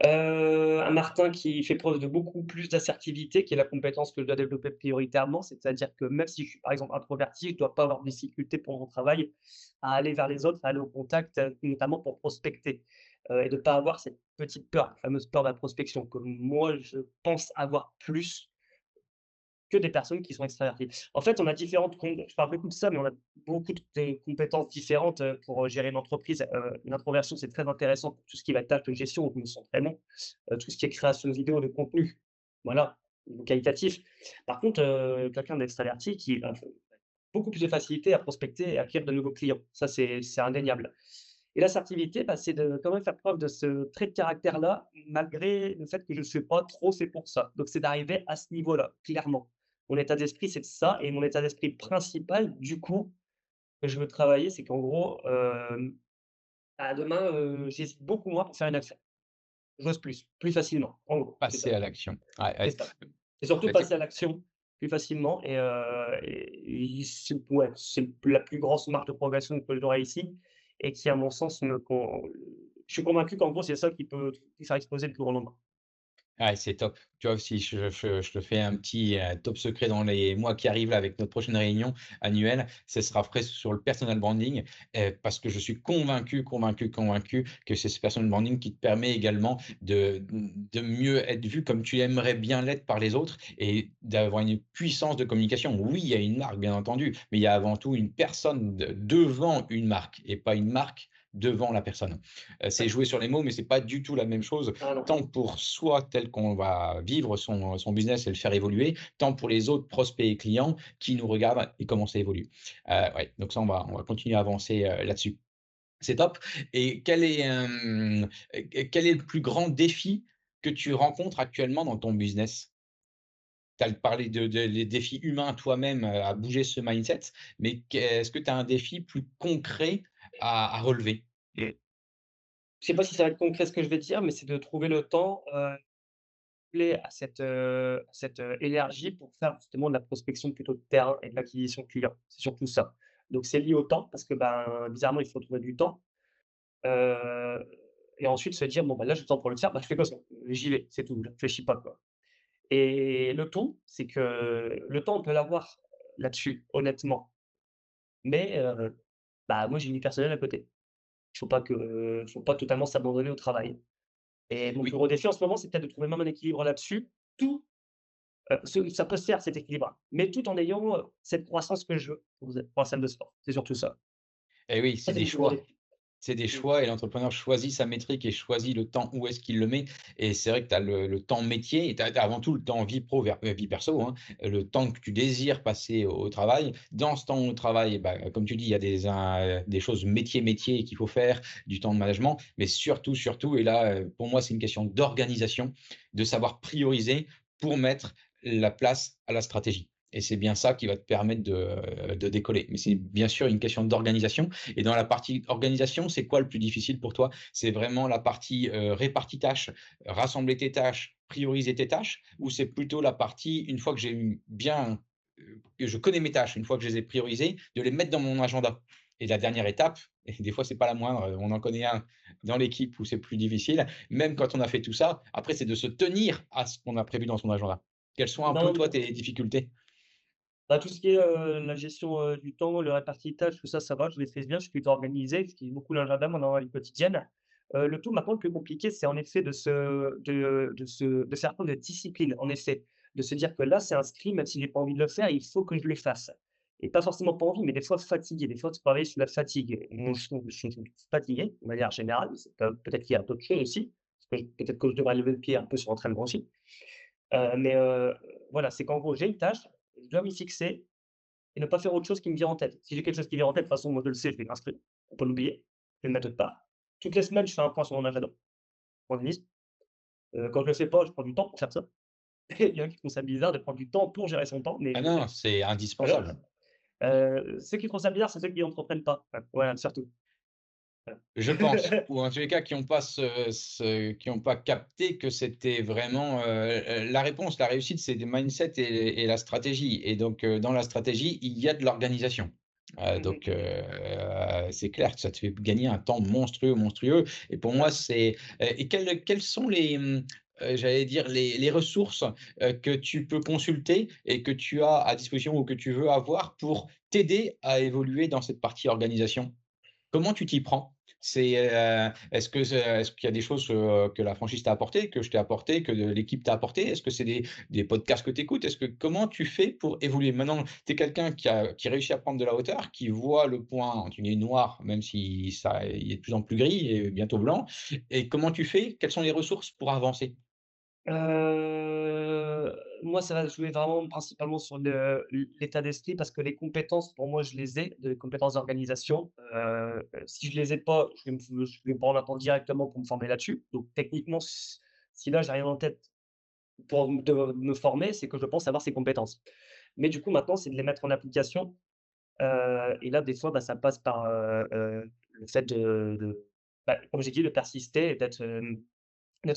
un Martin qui fait preuve de beaucoup plus d'assertivité, qui est la compétence que je dois développer prioritairement. C'est-à-dire que même si je suis, par exemple, introverti, je ne dois pas avoir de difficulté pour mon travail à aller vers les autres, à aller au contact, notamment pour prospecter, et de ne pas avoir cette petite peur, la fameuse peur de la prospection que moi je pense avoir plus que des personnes qui sont extraverties. En fait, on a différentes je parle beaucoup de ça, mais on a beaucoup de compétences différentes, pour, gérer une entreprise. L'introversion, c'est très intéressant pour tout ce qui va être tâches de gestion, où je me sens très bon. Tout ce qui est création de vidéos, de contenu, voilà, au qualitatif. Par contre, quelqu'un d'extraverti qui va beaucoup plus de facilité à prospecter et à acquérir de nouveaux clients. Ça, c'est indéniable. Et l'assertivité, bah, c'est de quand même faire preuve de ce trait de caractère-là, malgré le fait que je ne suis pas trop fait pour ça. Donc c'est d'arriver à ce niveau-là, clairement. Mon état d'esprit, c'est ça et mon état d'esprit principal, du coup, que je veux travailler, c'est qu'en gros, bah, demain, j'hésite beaucoup moins pour faire une action. J'ose plus facilement, en gros, c'est Passer ça, à l'action. Ouais, c'est ouais. ça. Et surtout Bah, passer à l'action plus facilement et c'est ouais, c'est la plus grosse marge de progression que j'aurai ici et qui, à mon sens, me con je suis convaincu qu'en gros, c'est ça qui peut tout faire exploser du jour au lendemain. Ouais, c'est top. Tu vois, si je te fais un petit, top secret dans les mois qui arrivent là, avec notre prochaine réunion annuelle, ce sera frais sur le personal branding, parce que je suis convaincu que c'est ce personal branding qui te permet également de mieux être vu comme tu aimerais bien l'être par les autres et d'avoir une puissance de communication. Oui, il y a une marque, bien entendu, mais il y a avant tout une personne devant une marque et pas une marque devant la personne. C'est Ouais. jouer sur les mots, mais c'est pas du tout la même chose Ah non. tant pour soi tel qu'on va vivre son business et le faire évoluer, tant pour les autres prospects et clients qui nous regardent et comment ça évolue. Ouais, donc ça, on va continuer à avancer, là-dessus. C'est top et quel est le plus grand défi que tu rencontres actuellement dans ton business? Tu as parlé de les défis humains toi-même, à bouger ce mindset, mais est-ce que tu as un défi plus concret à relever? Je sais pas si ça va être concret ce que je vais dire, mais c'est de trouver le temps, à cette énergie pour faire justement de la prospection plutôt de terrain et de l'acquisition client. C'est surtout ça. Donc c'est lié au temps parce que, ben, bizarrement, il faut trouver du temps, heu et ensuite se dire: «Bon, bah, là, j'ai le temps pour le faire, bah, je fais comme ça, j'y vais, c'est tout, je réfléchis pas, quoi». Et le tout, c'est que le temps, on peut l'avoir là-dessus, honnêtement, mais bah, moi, j'ai une vie personnelle à côté. Il faut pas totalement s'abandonner au travail et mon plus Oui. gros défi en ce moment, c'est peut-être de trouver même un équilibre là-dessus, tout ça peut se faire cet équilibre, mais tout en ayant, cette croissance que je veux pour la salle de sport. C'est surtout ça. Et oui, Ça, c'est c'est des mon plus gros choix. défi. C'est des Mmh. choix et l'entrepreneur choisit sa métrique et choisit le temps où est-ce qu'il le met et c'est vrai que tu as le temps métier et tu as avant tout le temps vie pro vers vie perso, hein. Le temps que tu désires passer au travail. Dans ce temps au travail, bah, comme tu dis, il y a des choses métier qu'il faut faire, du temps de management, mais surtout et là, pour moi, c'est une question d'organisation, de savoir prioriser pour mettre la place à la stratégie et c'est bien ça qui va te permettre de décoller. Mais c'est bien sûr une question d'organisation et dans la partie organisation, c'est quoi le plus difficile pour toi? C'est vraiment la partie, répartie tâches, rassembler tes tâches, prioriser tes tâches? Ou c'est plutôt la partie, une fois que j'ai bien, que je connais mes tâches, une fois que je les ai priorisées, de les mettre dans mon agenda? Et la dernière étape, et des fois c'est pas la moindre, on en connaît un dans l'équipe où c'est plus difficile, même quand on a fait tout ça, après c'est de se tenir à ce qu'on a prévu dans son agenda. Quelles sont un peu Non, toi tes difficultés? bah, tout ce qui est, la gestion, du temps, le répartitage, tout ça, ça va, je maîtrise bien, je suis plutôt organisé, j'utilise beaucoup l'agenda, moi, dans la vie quotidienne. Le tout maintenant le plus compliqué, c'est en effet de faire preuve de discipline, en effet. De se dire que là, c'est inscrit, même si j'ai pas envie de le faire, il faut que je le fasse. Et pas forcément pas envie, mais des fois fatigué, des fois tu travailles sur la fatigue. Moi, je suis fatigué, de manière générale, c'est peut-être qu'il y a d'autres choses aussi, parce que peut-être que je devrais lever le pied un peu sur l'entraînement aussi. Mais voilà, c'est qu'en gros, j'ai une tâche, je dois m'y fixer et ne pas faire autre chose qui me vient en tête. Si j'ai quelque chose qui vient en tête, de toute façon, moi, je le sais, je vais l'inscrire, faut pas l'oublier, je vais le mettre autre part. Toutes les semaines, je fais un point sur mon agenda, organisme. Quand je le fais pas, je prends du temps pour faire ça. Et il y en a qui trouvent ça bizarre de prendre du temps pour gérer son temps, mais Ah je le non, fais. c'est Voilà. indispensable. Ceux qui trouvent ça bizarre, c'est ceux qui entreprennent pas. Ouais, voilà, surtout. Je pense, ou en tous les cas qui ont pas qui ont pas capté que c'était vraiment, la réponse, la réussite, c'est des mindsets et la stratégie et donc dans la stratégie, il y a de l'organisation. Mmh Donc mh. c'est clair que ça te fait gagner un temps monstrueux et pour moi, Ouais. c'est et quelles sont les, j'allais dire les ressources, que tu peux consulter et que tu as à disposition ou que tu veux avoir pour t'aider à évoluer dans cette partie organisation? Comment tu t'y prends? Est-ce qu'il y a des choses, que la franchise t'a apporté, que je t'ai apporté, que l'équipe t'a apporté? Est-ce que c'est des podcasts que tu écoutes? Comment tu fais pour évoluer? Maintenant, tu es quelqu'un qui réussit à prendre de la hauteur, qui voit le point entre guillemets «noir», même si ça il est de plus en plus gris et bientôt blanc et comment tu fais? Quelles sont les ressources pour avancer? Moi, ça va jouer vraiment principalement sur l'état d'esprit parce que les compétences, pour moi, je les ai, les compétences d'organisation. Si je les ai pas, je vais me prendre un temps directement pour me former là-dessus. Donc techniquement, si là, j'ai rien en tête pour me former, c'est que je pense avoir ces compétences. Mais du coup, maintenant, c'est de les mettre en application, et là, des fois, bah, ça passe par, le fait bah, comme j'ai dit, de persister et d'être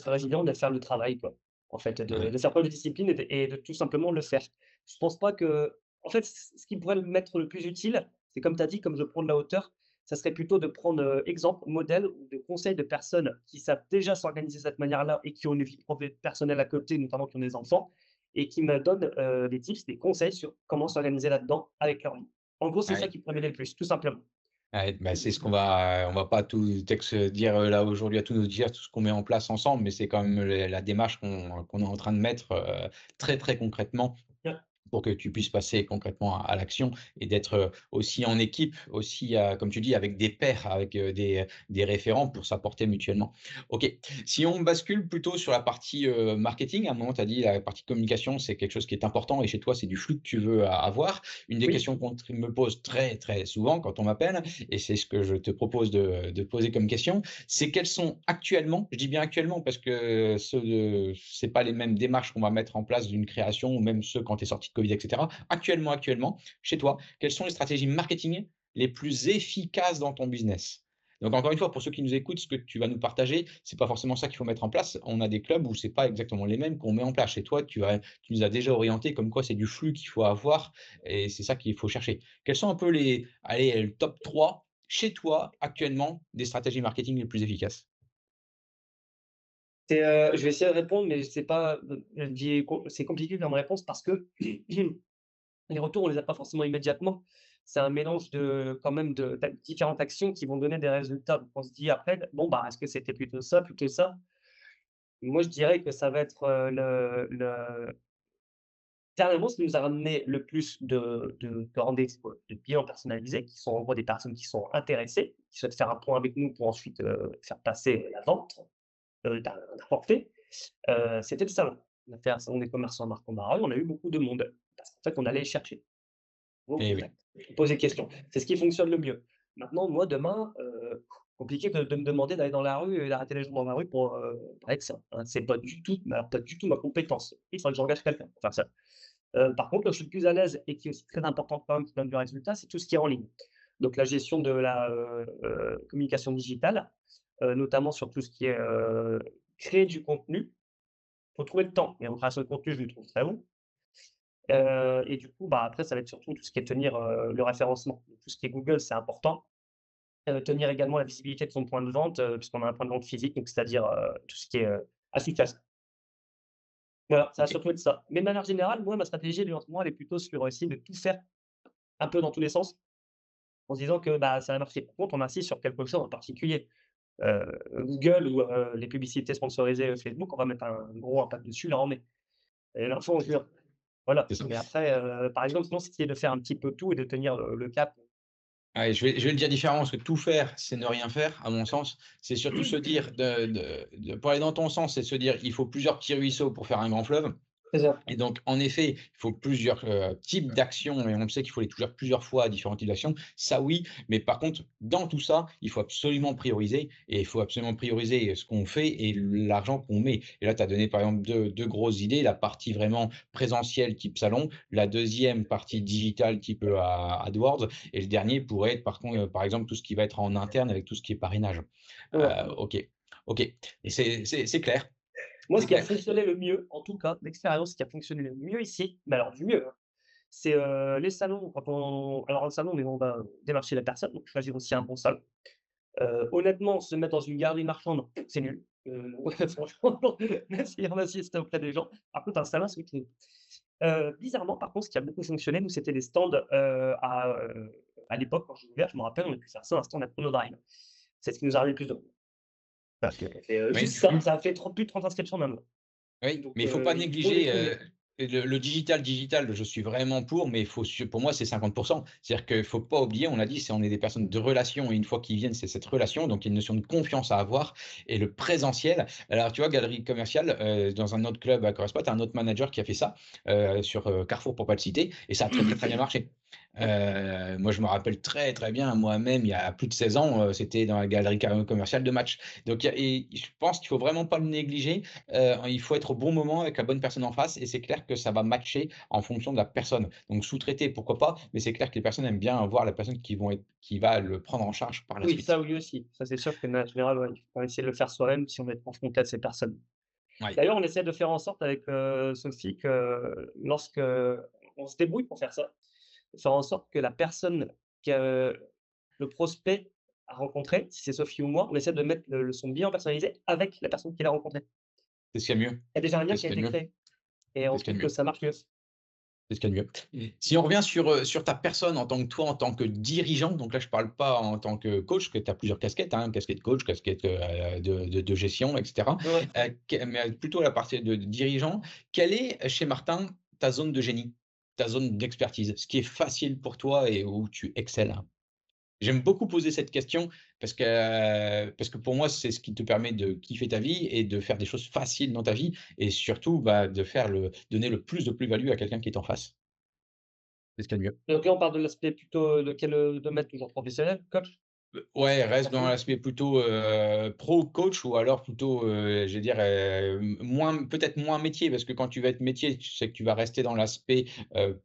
résilient, de faire le travail, quoi. En fait, de Ouais. de faire preuve de discipline et de tout simplement le faire. Je pense pas que en fait, ce qui pourrait me mettre le plus utile, C'est comme tu as dit, comme je prends de la hauteur, ça serait plutôt de prendre, exemple, modèle ou de conseils de personnes qui savent déjà s'organiser de cette manière-là et qui ont une vie personnelle à côté, notamment qui ont des enfants et qui me donnent, des tips, des conseils sur comment s'organiser là-dedans avec leur vie. En gros, c'est ça Ouais. qui pourrait m'aider le plus, tout simplement. Ouais, bah, c'est ce qu'on va pas tout dire, là aujourd'hui à tous nos auditeurs, tout ce qu'on met en place ensemble, mais c'est quand même la démarche qu'on est en train de mettre, très, très concrètement Ouais. pour que tu puisses passer concrètement à l'action et d'être, aussi en équipe, aussi, comme tu dis, avec des pairs, avec, des référents pour s'apporter mutuellement. OK. Si on bascule plutôt sur la partie, marketing, à un moment tu as dit la partie communication, c'est quelque chose qui est important et chez toi, c'est du flux que tu veux avoir. Une des Oui. questions qu'on me pose très, très souvent quand on m'appelle et c'est ce que je te propose de poser comme question, c'est quels sont actuellement, je dis bien actuellement parce que c'est pas les mêmes démarches qu'on va mettre en place d'une création ou même ceux quand tu es sorti de Covid et cetera. Actuellement, chez toi, quelles sont les stratégies marketing les plus efficaces dans ton business? Donc encore une fois, pour ceux qui nous écoutent, ce que tu vas nous partager, c'est pas forcément ça qu'il faut mettre en place. On a des clubs où c'est pas exactement les mêmes qu'on met en place. Chez toi, tu nous as déjà orienté comme quoi c'est du flux qu'il faut avoir et c'est ça qu'il faut chercher. Quels sont un peu le top 3 chez toi, actuellement, des stratégies marketing les plus efficaces? Je vais essayer de répondre, mais c'est pas, c'est compliqué comme réponse parce que les retours, on les a pas forcément immédiatement. C'est un mélange de quand même de différentes actions qui vont donner des résultats. Donc on se dit après: «Bon, bah, est-ce que c'était plutôt ça, plutôt ça?» Moi, je dirais que ça va être, dernièrement, ce qui nous a ramené le plus de rendez-vous, de clients personnalisés, qui sont en gros des personnes qui sont intéressées, qui souhaitent faire un point avec nous pour ensuite, faire passer la vente, d'un forfait, c'était le salon. On a fait un salon des commerçants à Marc-en-Barœul, on a eu beaucoup de monde parce qu'en fait, on allait chercher vos Eh oui. contacts, poser des questions. C'est ce qui fonctionne le mieux. Maintenant, moi, demain, compliqué de me demander d'aller dans la rue et d'arrêter les gens dans la rue pour, parler de ça, hein. C'est pas du tout, mais alors pas du tout ma compétence. Il faudrait que j'engage quelqu'un pour faire ça. Par contre, là où je suis le plus à l'aise et qui est aussi très important quand même, qui donne du résultat, c'est tout ce qui est en ligne. Donc la gestion de la, communication digitale, notamment sur tout ce qui est, créer du contenu. Faut trouver le temps et en création de contenu, je le trouve très bon. Et du coup, bah, après ça va être surtout tout ce qui est tenir, le référencement. Donc tout ce qui est Google, c'est important. Tenir également la visibilité de son point de vente, puisqu'on a un point de vente physique, donc c'est-à-dire, tout ce qui est, affichage. Voilà, ça va OK. surtout être ça. Mais de manière générale, moi, ma stratégie, elle, en ce moment, elle est plutôt sur essayer de tout faire un peu dans tous les sens, en se disant que, bah, ça va marcher. Par contre, on insiste sur quelque chose en particulier. Google ou, les publicités sponsorisées, Facebook, on va mettre un gros impact dessus, là on met. Et l'info, on jure. Voilà. C'est ça. Mais après, par exemple, sinon, c'est essayer de faire un petit peu tout et de tenir le cap. Ouais, je vais le dire différemment parce que tout faire, c'est ne rien faire, à mon sens. C'est surtout se dire pour aller dans ton sens, c'est de se dire: «Il faut plusieurs petits ruisseaux pour faire un grand fleuve». C'est ça. Et donc, en effet, il faut plusieurs, types d'actions et on sait qu'il faut les toujours plusieurs fois à différents types d'actions. Ça oui, mais par contre, dans tout ça, il faut absolument prioriser et il faut absolument prioriser ce qu'on fait et l'argent qu'on met. Et là, tu as donné par exemple 2 grosses idées, la partie vraiment présentielle type salon, la deuxième partie digitale type, AdWords et le dernier pourrait être par exemple, tout ce qui va être en interne avec tout ce qui est parrainage. Voilà. OK, OK et c'est clair, Moi, ce c'est qui a clair. fonctionné le mieux, en tout cas, d'expérience, ce qui a fonctionné le mieux ici, mais alors du mieux, hein, c'est, les salons quand on alors le salon, mais on va démarcher la personne, donc choisir aussi un bon salon. Honnêtement, se mettre dans une galerie marchande, c'est nul. Ouais, franchement, même si on assiste auprès des gens. Par contre, un salon, c'est utile. Bizarrement, par contre, ce qui a beaucoup fonctionné, nous, c'était les stands, à l'époque, quand j'ai ouvert, je me rappelle, on a pu faire ça, un stand à Chronodrive. C'est ce qui nous a ramené le plus de monde. Parce que, Oui. juste ça, ça a fait plus de 30 inscriptions même. Oui, Donc, mais il faut pas il faut les négliger, trouver. le digital, je suis vraiment pour, mais il faut su pour moi, c'est 50. C'est-à-dire qu'il faut pas oublier, on l'a dit, c'est on est des personnes de relation et une fois qu'ils viennent, c'est cette relation, donc il y a une notion de confiance à avoir et le présentiel. Alors tu vois, galerie commerciale, dans un autre club à Correspond, tu as un autre manager qui a fait ça, sur, Carrefour pour pas le citer et ça a très, très, très bien marché. Moi, je me rappelle très, très bien, moi-même, il y a plus de 16 ans, c'était dans la galerie commerciale de Match. Donc il y a et je pense qu'il faut vraiment pas le négliger. Il faut être au bon moment avec la bonne personne en face et c'est clair que ça va matcher en fonction de la personne. Donc sous-traiter, pourquoi pas, mais c'est clair que les personnes aiment bien voir la personne qui va le prendre en charge par la Oui, suite. ça oui aussi. Ça, c'est sûr que de manière générale, ouais, il faut essayer de le faire soi-même si on veut être confronté à ces personnes. Ouais. D'ailleurs, on essaie de faire en sorte avec, Sophie que lorsque on se débrouille pour faire ça, de faire en sorte que la personne que le prospect à rencontrer, si c'est Sophie ou moi, on essaie de mettre son billet personnalisé avec la personne qu'il a rencontrée. C'est ce qu'il y a de mieux. Il y a déjà un C'est lien ce qui a qu'il y a été de mieux. créé et on C'est ce qu'il y trouve a de que mieux. ça marche mieux. C'est ce qu'il y a de mieux. Si on revient sur ta personne en tant que toi, en tant que dirigeant, donc là, je parle pas en tant que coach, que tu as plusieurs casquettes, hein, casquette coach, casquette, de gestion et cetera. Ouais. Que mais plutôt la partie de dirigeant, quelle est chez Martin ta zone de génie, ta zone d'expertise? Ce qui est facile pour toi et où tu excelles? J'aime beaucoup poser cette question parce que pour moi, c'est ce qui te permet de kiffer ta vie et de faire des choses faciles dans ta vie et surtout, bah, donner le plus de plus-value à quelqu'un qui est en face. C'est ce qu'il y a de mieux. Donc là, on parle de l'aspect plutôt de quel, domaine? Toujours professionnel, coach? Ouais, reste dans Personnel? l'aspect plutôt, pro coach ou alors plutôt, je vais dire, moins peut-être moins métier parce que quand tu vas être métier, tu sais que tu vas rester dans l'aspect,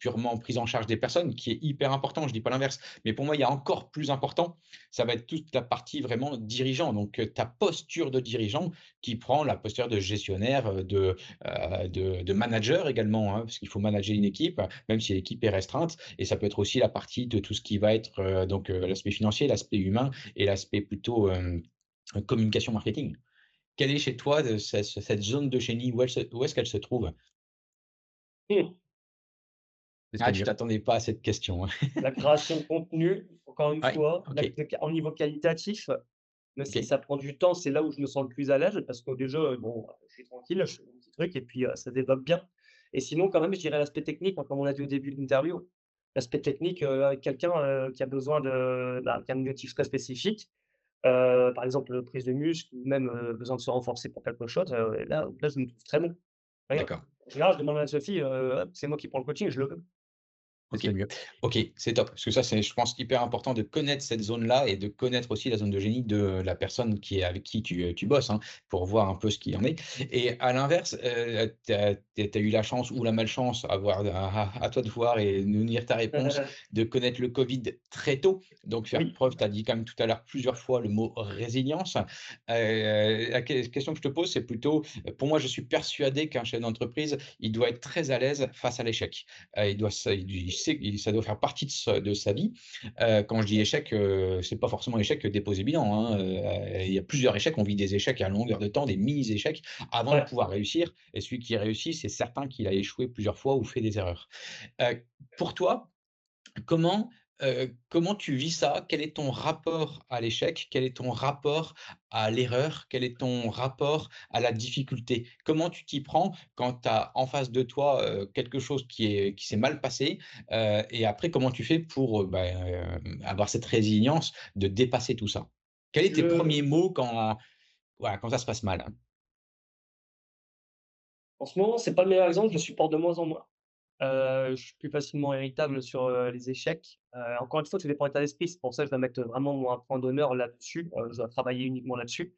purement prise en charge des personnes qui est hyper important, je dis pas l'inverse. Mais pour moi, il y a encore plus important, ça va être toute la partie vraiment dirigeant, donc ta posture de dirigeant qui prend la posture de gestionnaire, de manager également, hein, parce qu'il faut manager une équipe, même si l'équipe est restreinte et ça peut être aussi la partie de tout ce qui va être, l'aspect financier, l'aspect humain et l'aspect plutôt, communication marketing. Quelle est chez toi de cette zone de génie? Où est-ce qu'elle se trouve? Mmh. Ah, tu t'attendais pas à cette question, hein. La création de contenu, encore une Ouais, fois, OK, au niveau qualitatif, même si OK, ça prend du temps, c'est là où je me sens le plus à l'aise parce que déjà, bon, je suis tranquille, je fais mon petit truc et puis, ça développe bien et sinon quand même, je dirais l'aspect technique, hein, comme on l'a dit au début de l'interview. L'aspect technique, avec quelqu'un, qui a besoin qui a un objectif très spécifique, par exemple, prise de muscle ou même, besoin de se renforcer pour quelque chose, là, je me trouve très bon. Regarde, d'accord. en général, je demande à Sophie, hop, c'est moi qui prends le coaching, je le veux. C'est ce OK. qu'il y a de mieux. OK, c'est top. Parce que ça, c'est, je pense, hyper important de connaître cette zone-là et de connaître aussi la zone de génie de la personne avec qui tu bosses, hein, pour voir un peu ce qu'il en est. Et à l'inverse, tu as eu la chance ou la malchance, à toi de voir et nous dire ta réponse, de connaître le covid très tôt. Donc faire Oui. preuve, tu as dit quand même tout à l'heure plusieurs fois le mot résilience. La question que je te pose, c'est plutôt, pour moi, je suis persuadé qu'un chef d'entreprise, il doit être très à l'aise face à l'échec. Il doit ça il sait que ça doit faire partie de sa vie. Quand je dis échec, c'est pas forcément échec déposé bilan, hein, il y a plusieurs échecs, on vit des échecs à longueur de temps, des mini échecs avant de Ouais. pouvoir réussir et celui qui réussit, c'est certain qu'il a échoué plusieurs fois ou fait des erreurs. Pour toi, Comment, comment tu vis ça? Quel est ton rapport à l'échec? Quel est ton rapport à l'erreur? Quel est ton rapport à la difficulté? Comment tu t'y prends quand tu as en face de toi, quelque chose qui s'est mal passé? Et après comment tu fais pour, avoir cette résilience de dépasser tout ça? Quels étaient tes Je premiers mots quand voilà, quand ça se passe mal? En ce moment, c'est pas le meilleur exemple, je le supporte de moins en moins. Je suis plus facilement irritable sur, les échecs. Encore une fois, tout dépend de l'état d'esprit. C'est pour ça que je dois mettre vraiment moi un point d'honneur là-dessus, je dois travailler uniquement là-dessus.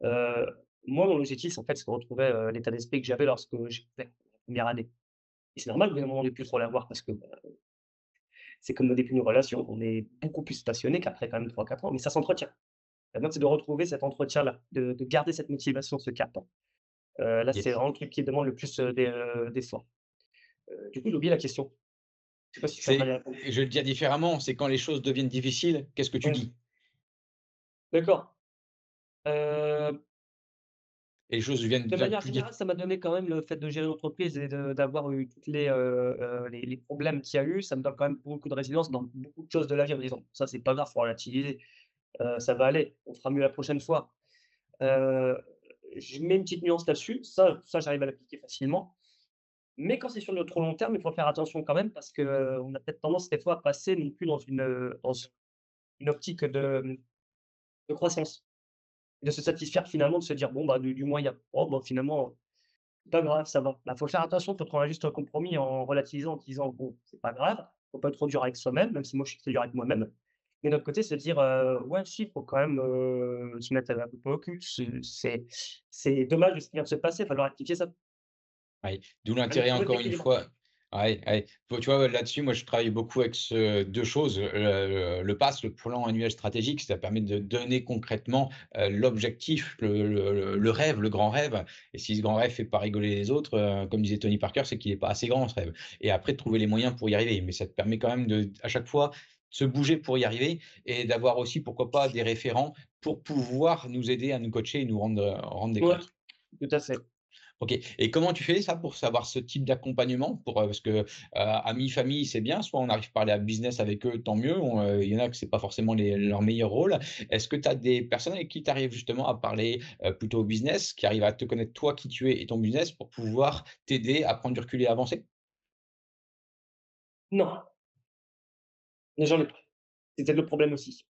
Heu, Moi, mon objectif, en fait, c'est de retrouver, l'état d'esprit que j'avais lorsque j'ai fait la première année et c'est normal au bout d'un moment de plus trop l'avoir parce que, bah, c'est comme au début d'une relation, on est beaucoup plus passionné qu'après quand même 3 4 ans, mais ça s'entretient. La note, c'est de retrouver cet entretien-là, de garder cette motivation, ce cap. Là, c'est Yes. vraiment le truc qui demande le plus, d'efforts. Du coup, j'ai oublié la question. Je sais pas si tu entends C'est bien répondre. Je vais le dire différemment, c'est quand les choses deviennent difficiles, qu'est-ce que tu Ouais, dis? d'accord. Heu, Et les choses deviennent de manière plus difficiles. générale, ça m'a donné quand même le fait de gérer l'entreprise et d'avoir eu toutes les problèmes qu'il y a eu, ça me donne quand même beaucoup de résilience dans beaucoup de choses de la vie en me disant: «Ça, c'est pas grave, faut relativiser, ça va aller, on fera mieux la prochaine fois». Heu, je mets une petite nuance là-dessus, ça j'arrive à l'appliquer facilement. Mais quand c'est sur le trop long terme, il faut faire attention quand même parce que, on a peut-être tendance des fois à passer non plus dans une optique de croissance. De se satisfaire finalement, de se dire: «Bon, bah, du moyen. Oh, bah, finalement, c'est pas grave, ça va». Bah, faut faire attention, faut trouver un juste compromis en relativisant, en disant: «Bon, c'est pas grave, faut pas être trop dur avec soi-même», même si moi je suis très dur avec moi-même. Et de l'autre côté, se dire: «Ouais, si, faut quand même, se mettre un peu au cul. C'est dommage de ce qui vient de se passer, il va falloir rectifier ça». Ouais, d'où Fallait l'intérêt trouver de encore une l'équilibre. fois. Ouais, ouais. Tu vois, là-dessus, moi, je travaille beaucoup avec 2 choses, le PAS, le plan annuel stratégique, ça permet de donner concrètement, l'objectif, le rêve, le grand rêve et si ce grand rêve fait pas rigoler les autres, comme disait Tony Parker, c'est qu'il est pas assez grand ce rêve et après de trouver les moyens pour y arriver. Mais ça te permet quand même à chaque fois se bouger pour y arriver et d'avoir aussi, pourquoi pas, des référents pour pouvoir nous aider à nous coacher et nous rendre des Ouais, comptes. tout à fait. OK, et comment tu fais ça pour savoir ce type d'accompagnement? Parce que, amis, famille, c'est bien, soit on arrive à parler à business avec eux, tant mieux, il y en a que c'est pas forcément leur meilleur rôle. Est-ce que tu as des personnes avec qui tu arrives justement à parler, plutôt business, qui arrivent à te connaître toi, qui tu es et ton business pour pouvoir t'aider à prendre du recul et avancer? Non, mais j'en ai pas. C'est peut-être le problème aussi.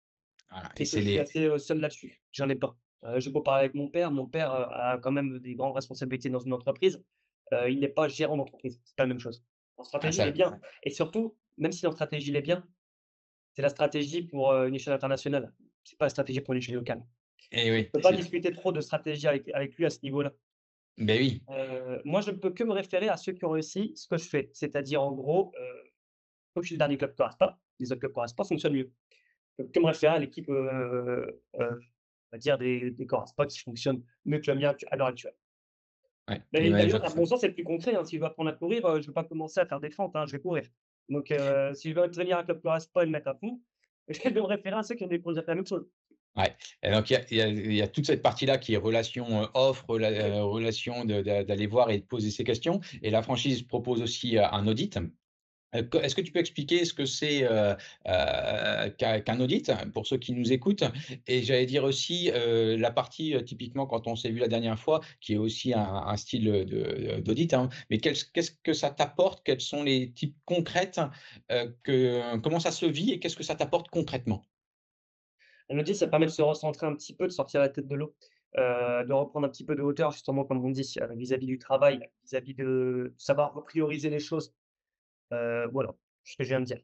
Voilà, et C'est que c'est je suis les assez, seul là-dessus. J'en ai pas. Je peux parler avec mon père. Mon père, a quand même des grandes responsabilités dans une entreprise. Il n'est pas gérant d'entreprise, c'est pas la même chose. En ah stratégie, il est ça bien et surtout, même si en stratégie, il est bien, c'est la stratégie pour, une échelle internationale. C'est pas la stratégie pour une échelle locale. et oui, Je peux pas c'est discuter trop de stratégie avec lui à ce niveau-là. beh, oui, Moi, je ne peux que me référer à ceux qui ont réussi ce que je fais. C'est-à-dire, en gros, comme je suis le dernier club Coraspa, les autres clubs Coraspa fonctionnent mieux. Je peux que me référer à l'équipe, on va dire des Coraspa qui fonctionnent mieux que le mien à l'heure actuelle. ouais, les Mais managers d'ailleurs, à mon sens, c'est le plus concret, hein. Si je veux apprendre à courir, je ne vais pas commencer à faire des fentes, hein, je vais courir. Donc si je veux devenir un club Coraspa et me mettre à fond, je vais me référer à ceux qui ont déjà fait la même chose. ouais, et donc il y a toute cette partie-là qui est relation, offre, relation d'aller voir et de poser ses questions, et la franchise propose aussi, un audit. Co Est-ce que tu peux expliquer ce que c'est, qu'un audit pour ceux qui nous écoutent? Et j'allais dire aussi, la partie, typiquement quand on s'est vu la dernière fois, qui est aussi un style, d'audit, hein, mais qu'est-ce que ça t'apporte? Quels sont les types concrètes, comment ça se vit et qu'est-ce que ça t'apporte concrètement? Elle me dit: «Ça permet de se recentrer un petit peu, de sortir la tête de l'eau, de reprendre un petit peu de hauteur», justement, comme on dit, vis-à-vis du travail, vis-à-vis de savoir reprioriser les choses. Voilà, ce que je viens de dire.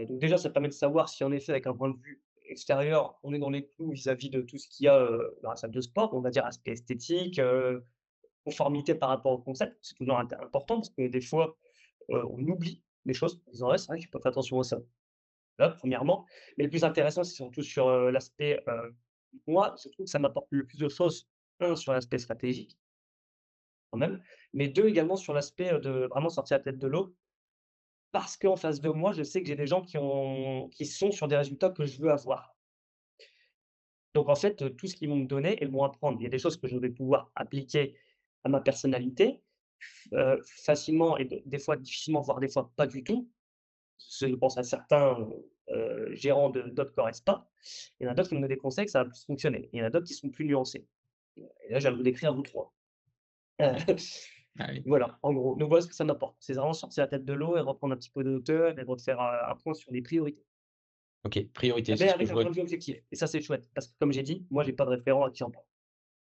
Donc déjà, ça permet de savoir si en effet, avec un point de vue extérieur, on est dans les clous vis-à-vis de tout ce qu'il y a, dans la salle de sport, on va dire aspect esthétique, conformité par rapport au concept. C'est toujours important parce que des fois, on oublie des choses en disant: «Ouais, c'est vrai que j'ai pas fait attention à ça». Là, premièrement, mais le plus intéressant, c'est surtout sur, l'aspect, moi, je trouve que ça m'apporte le plus de choses. Un sur l'aspect stratégique, quand même, mais 2 également sur l'aspect, de vraiment sortir la tête de l'eau. Parce qu'en face de moi, je sais que j'ai des gens qui sont sur des résultats que je veux avoir. Donc en fait, tout ce qu'ils vont me donner, elles vont apprendre. Il y a des choses que je vais pouvoir appliquer à ma personnalité, facilement et des fois difficilement, voire des fois pas du tout. Je pense à certains, gérants de d'autres Corespa. Il y en a d'autres qui me donnent des conseils que ça va plus fonctionner. Il y en a d'autres qui sont plus nuancés. Et là, je viens de vous décrire vous 3. Heu, Ouais. Ah oui. voilà, en gros. Donc voilà ce que ça m'apporte. C'est vraiment sortir la tête de l'eau et reprendre un petit peu de hauteur et refaire, un point sur les priorités. OK, priorité, c'est Mais ce que avec je un vois. point de vue objectif et ça, c'est chouette parce que comme j'ai dit, moi, j'ai pas de référent à qui en parler.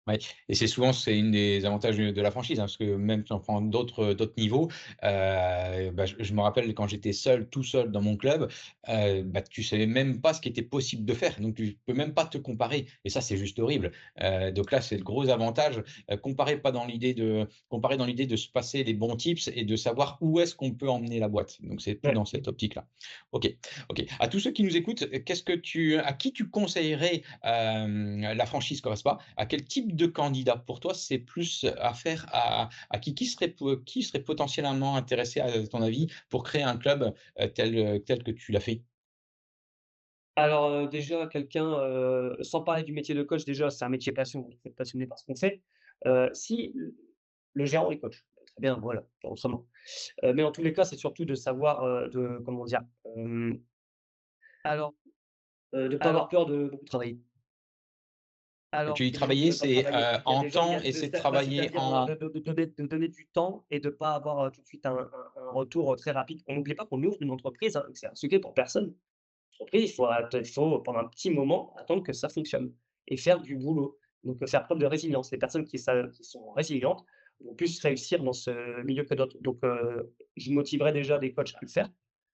Ouais, et c'est une des avantages de la franchise, hein, parce que même si on prend d'autres niveaux, bah, je me rappelle quand j'étais seul, tout seul dans mon club, bah, tu savais même pas ce qui était possible de faire, donc tu peux même pas te comparer et ça, c'est juste horrible. Donc là, c'est le gros avantage, comparer dans l'idée de se passer les bons tips et de savoir où est-ce qu'on peut emmener la boîte. Donc c'est plus Ouais. dans cette optique-là. OK, OK. À tous ceux qui nous écoutent, à qui tu conseillerais, la franchise Correspa? À quel type de candidat? Pour toi, c'est plus affaire à qui serait potentiellement intéressé, à ton avis, pour créer un club, tel que tu l'as fait? Alors, déjà quelqu'un, sans parler du métier de coach, déjà, c'est un métier passion, il faut être passionné par ce qu'on fait. Si le gérant est coach, très bien, voilà, heureusement. Mais en tous les cas, c'est surtout de savoir, de comment dire? Hem, Alors de pas avoir peur de beaucoup travailler. alors Tu y Il y a des gens qui travaillais, veulent pas c'est, travailler. Il y a en des gens, il y temps a et de c'est de c'est bah, travailler c'est-à-dire, en de donner du temps et de pas avoir, tout de suite un retour, très rapide. On n'oublie pas qu'on ouvre une entreprise, hein, c'est un secret pour personne. Entreprise, il faut pendant un petit moment attendre que ça fonctionne et faire du boulot. Donc, faire preuve de résilience. Les personnes qui sont résilientes vont plus réussir dans ce milieu que d'autres. Donc, je motiverais déjà des coachs à le faire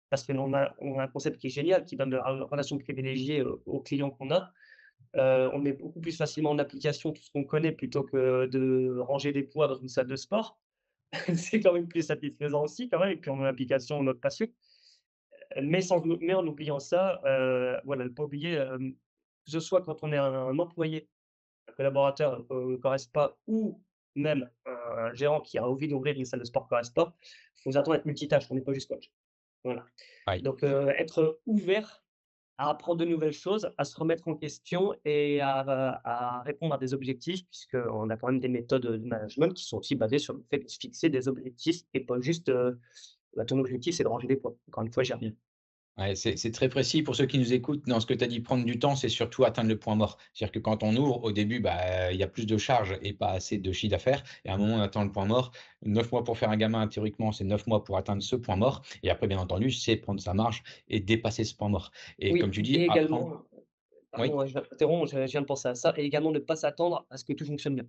parce que on a un concept qui est génial, qui donne de la relation privilégiée, aux clients qu'on a. On met beaucoup plus facilement en application tout ce qu'on connaît plutôt que de ranger des poids dans une salle de sport. C'est quand même plus satisfaisant aussi quand même et puis on met en application notre passion. Mais en oubliant ça, voilà, ne pas oublier, que ce soit quand on est un employé, un collaborateur, Correspa ou même un gérant qui a envie d'ouvrir une salle de sport Correspa, il faut s'attendre à être multitâche, on n'est pas juste coach. Voilà. Ouais. Donc, être ouvert à apprendre de nouvelles choses, à se remettre en question et à répondre à des objectifs, puisqu'on a quand même des méthodes de management qui sont aussi basées sur le fait de se fixer des objectifs et pas juste, ton objectif, c'est de ranger des poids. Encore une fois, j'y reviens. Ouais, c'est très précis pour ceux qui nous écoutent. Dans ce que tu as dit, prendre du temps, c'est surtout atteindre le point mort. C'est-à-dire que quand on ouvre, au début, bah, il y a plus de charges et pas assez de chiffre d'affaires. Et à un moment, on atteint le point mort. 9 mois pour faire un gamin, théoriquement, c'est 9 mois pour atteindre ce point mort. Et après, bien entendu, c'est prendre sa marge et dépasser ce point mort. Et comme Oui, tu dis, et apprendre. également, Oui. pardon, je t'interromps, je viens de penser à ça et également ne pas s'attendre à ce que tout fonctionne bien.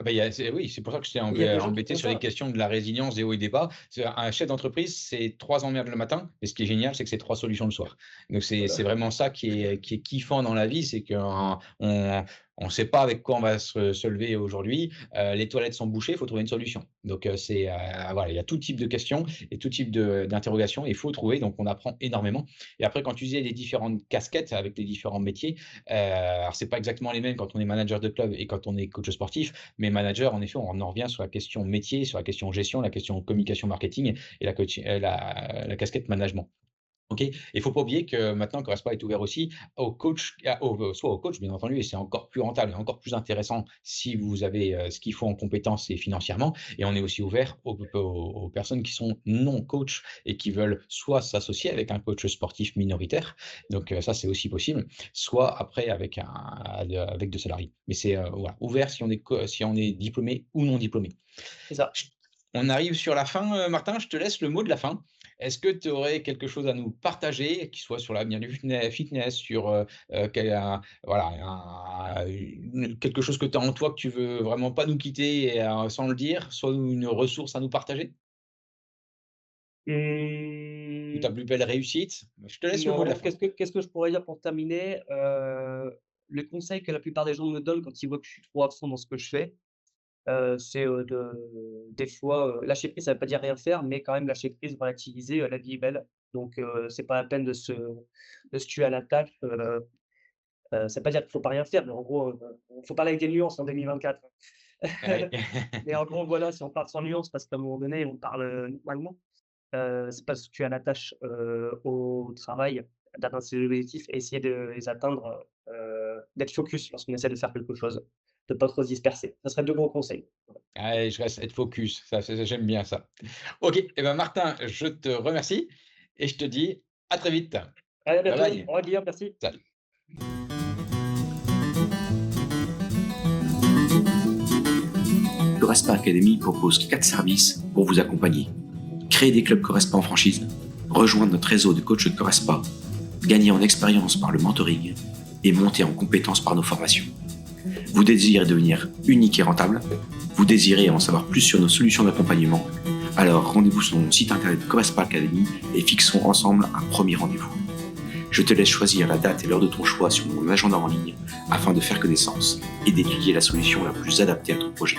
Ah bah, oui, c'est pour ça que je t'ai Il y a des gens qui embêté font sur les ça. questions de la résilience, des hauts et des bas. C'est un chef d'entreprise, c'est 3 emmerdes le matin, mais ce qui est génial, c'est que c'est 3 solutions le soir. Donc c'est Voilà. vraiment ça qui est kiffant dans la vie, c'est qu'on on sait pas avec quoi on va se lever aujourd'hui. Les toilettes sont bouchées, il faut trouver une solution. Donc voilà, il y a tout type de questions et tout type d'interrogations, il faut trouver, donc on apprend énormément. Et après quand tu disais les différentes casquettes avec les différents métiers, alors c'est pas exactement les mêmes quand on est manager de club et quand on est coach sportif, mais manager, en effet, on en revient sur la question métier, sur la question gestion, la question communication marketing et la casquette management. OK, et il faut pas oublier que maintenant Correspa est ouvert aussi aux coachs, soit aux coachs bien entendu, et c'est encore plus rentable et encore plus intéressant si vous avez, ce qu'il faut en compétences et financièrement, et on est aussi ouvert aux personnes qui sont non coachs et qui veulent soit s'associer avec un coach sportif minoritaire, donc ça c'est aussi possible, soit après avec 2 salariés. Mais c'est, voilà, ouvert si on est diplômé ou non diplômé. C'est ça. Ch On arrive sur la fin, Martin, je te laisse le mot de la fin. Est-ce que tu aurais quelque chose à nous partager, qui soit sur l'avenir du fitness, sur, quel un voilà, quelque chose que tu as en toi que tu veux vraiment pas nous quitter et sans le dire, soit une ressource à nous partager? Ou ta Mmh, plus belle réussite? Je te laisse le mot de la non, fin. qu'est-ce que je pourrais dire pour terminer? Le conseil que la plupart des gens me donnent quand ils voient que je suis trop à fond dans ce que je fais, c'est, des fois, lâcher prise, ça veut pas dire rien faire, mais quand même lâcher prise, relativiser, la vie est belle. Donc, c'est pas la peine de se tuer à la tâche, ça veut pas dire qu'il faut pas rien faire, mais en gros, faut parler avec des nuances en 2024. Ouais. Mais en gros, voilà, si on parle sans nuance, parce qu'à un moment donné, on parle, normalement, c'est pas se tuer à la tâche, au travail, d'atteindre ses objectifs et essayer de les atteindre, d'être focus lorsqu'on essaie de faire quelque chose, de pas trop se disperser. Ça serait 2 gros conseils. Allez, je reste être focus, ça j'aime bien ça. OK, et ben Martin, je te remercie et je te dis à très vite. Allez, à Bye bientôt. Au bye. revoir Guillaume, merci. Salut. Correspa Academy propose 4 services pour vous accompagner. Créer des clubs Correspa en franchise, rejoindre notre réseau de coachs de Correspa, gagner en expérience par le mentoring et monter en compétences par nos formations. Vous désirez devenir unique et rentable? Vous désirez en savoir plus sur nos solutions d'accompagnement? Alors rendez-vous sur mon site internet Correspa Academy et fixons ensemble un premier rendez-vous. Je te laisse choisir la date et l'heure de ton choix sur mon agenda en ligne afin de faire connaissance et d'étudier la solution la plus adaptée à ton projet.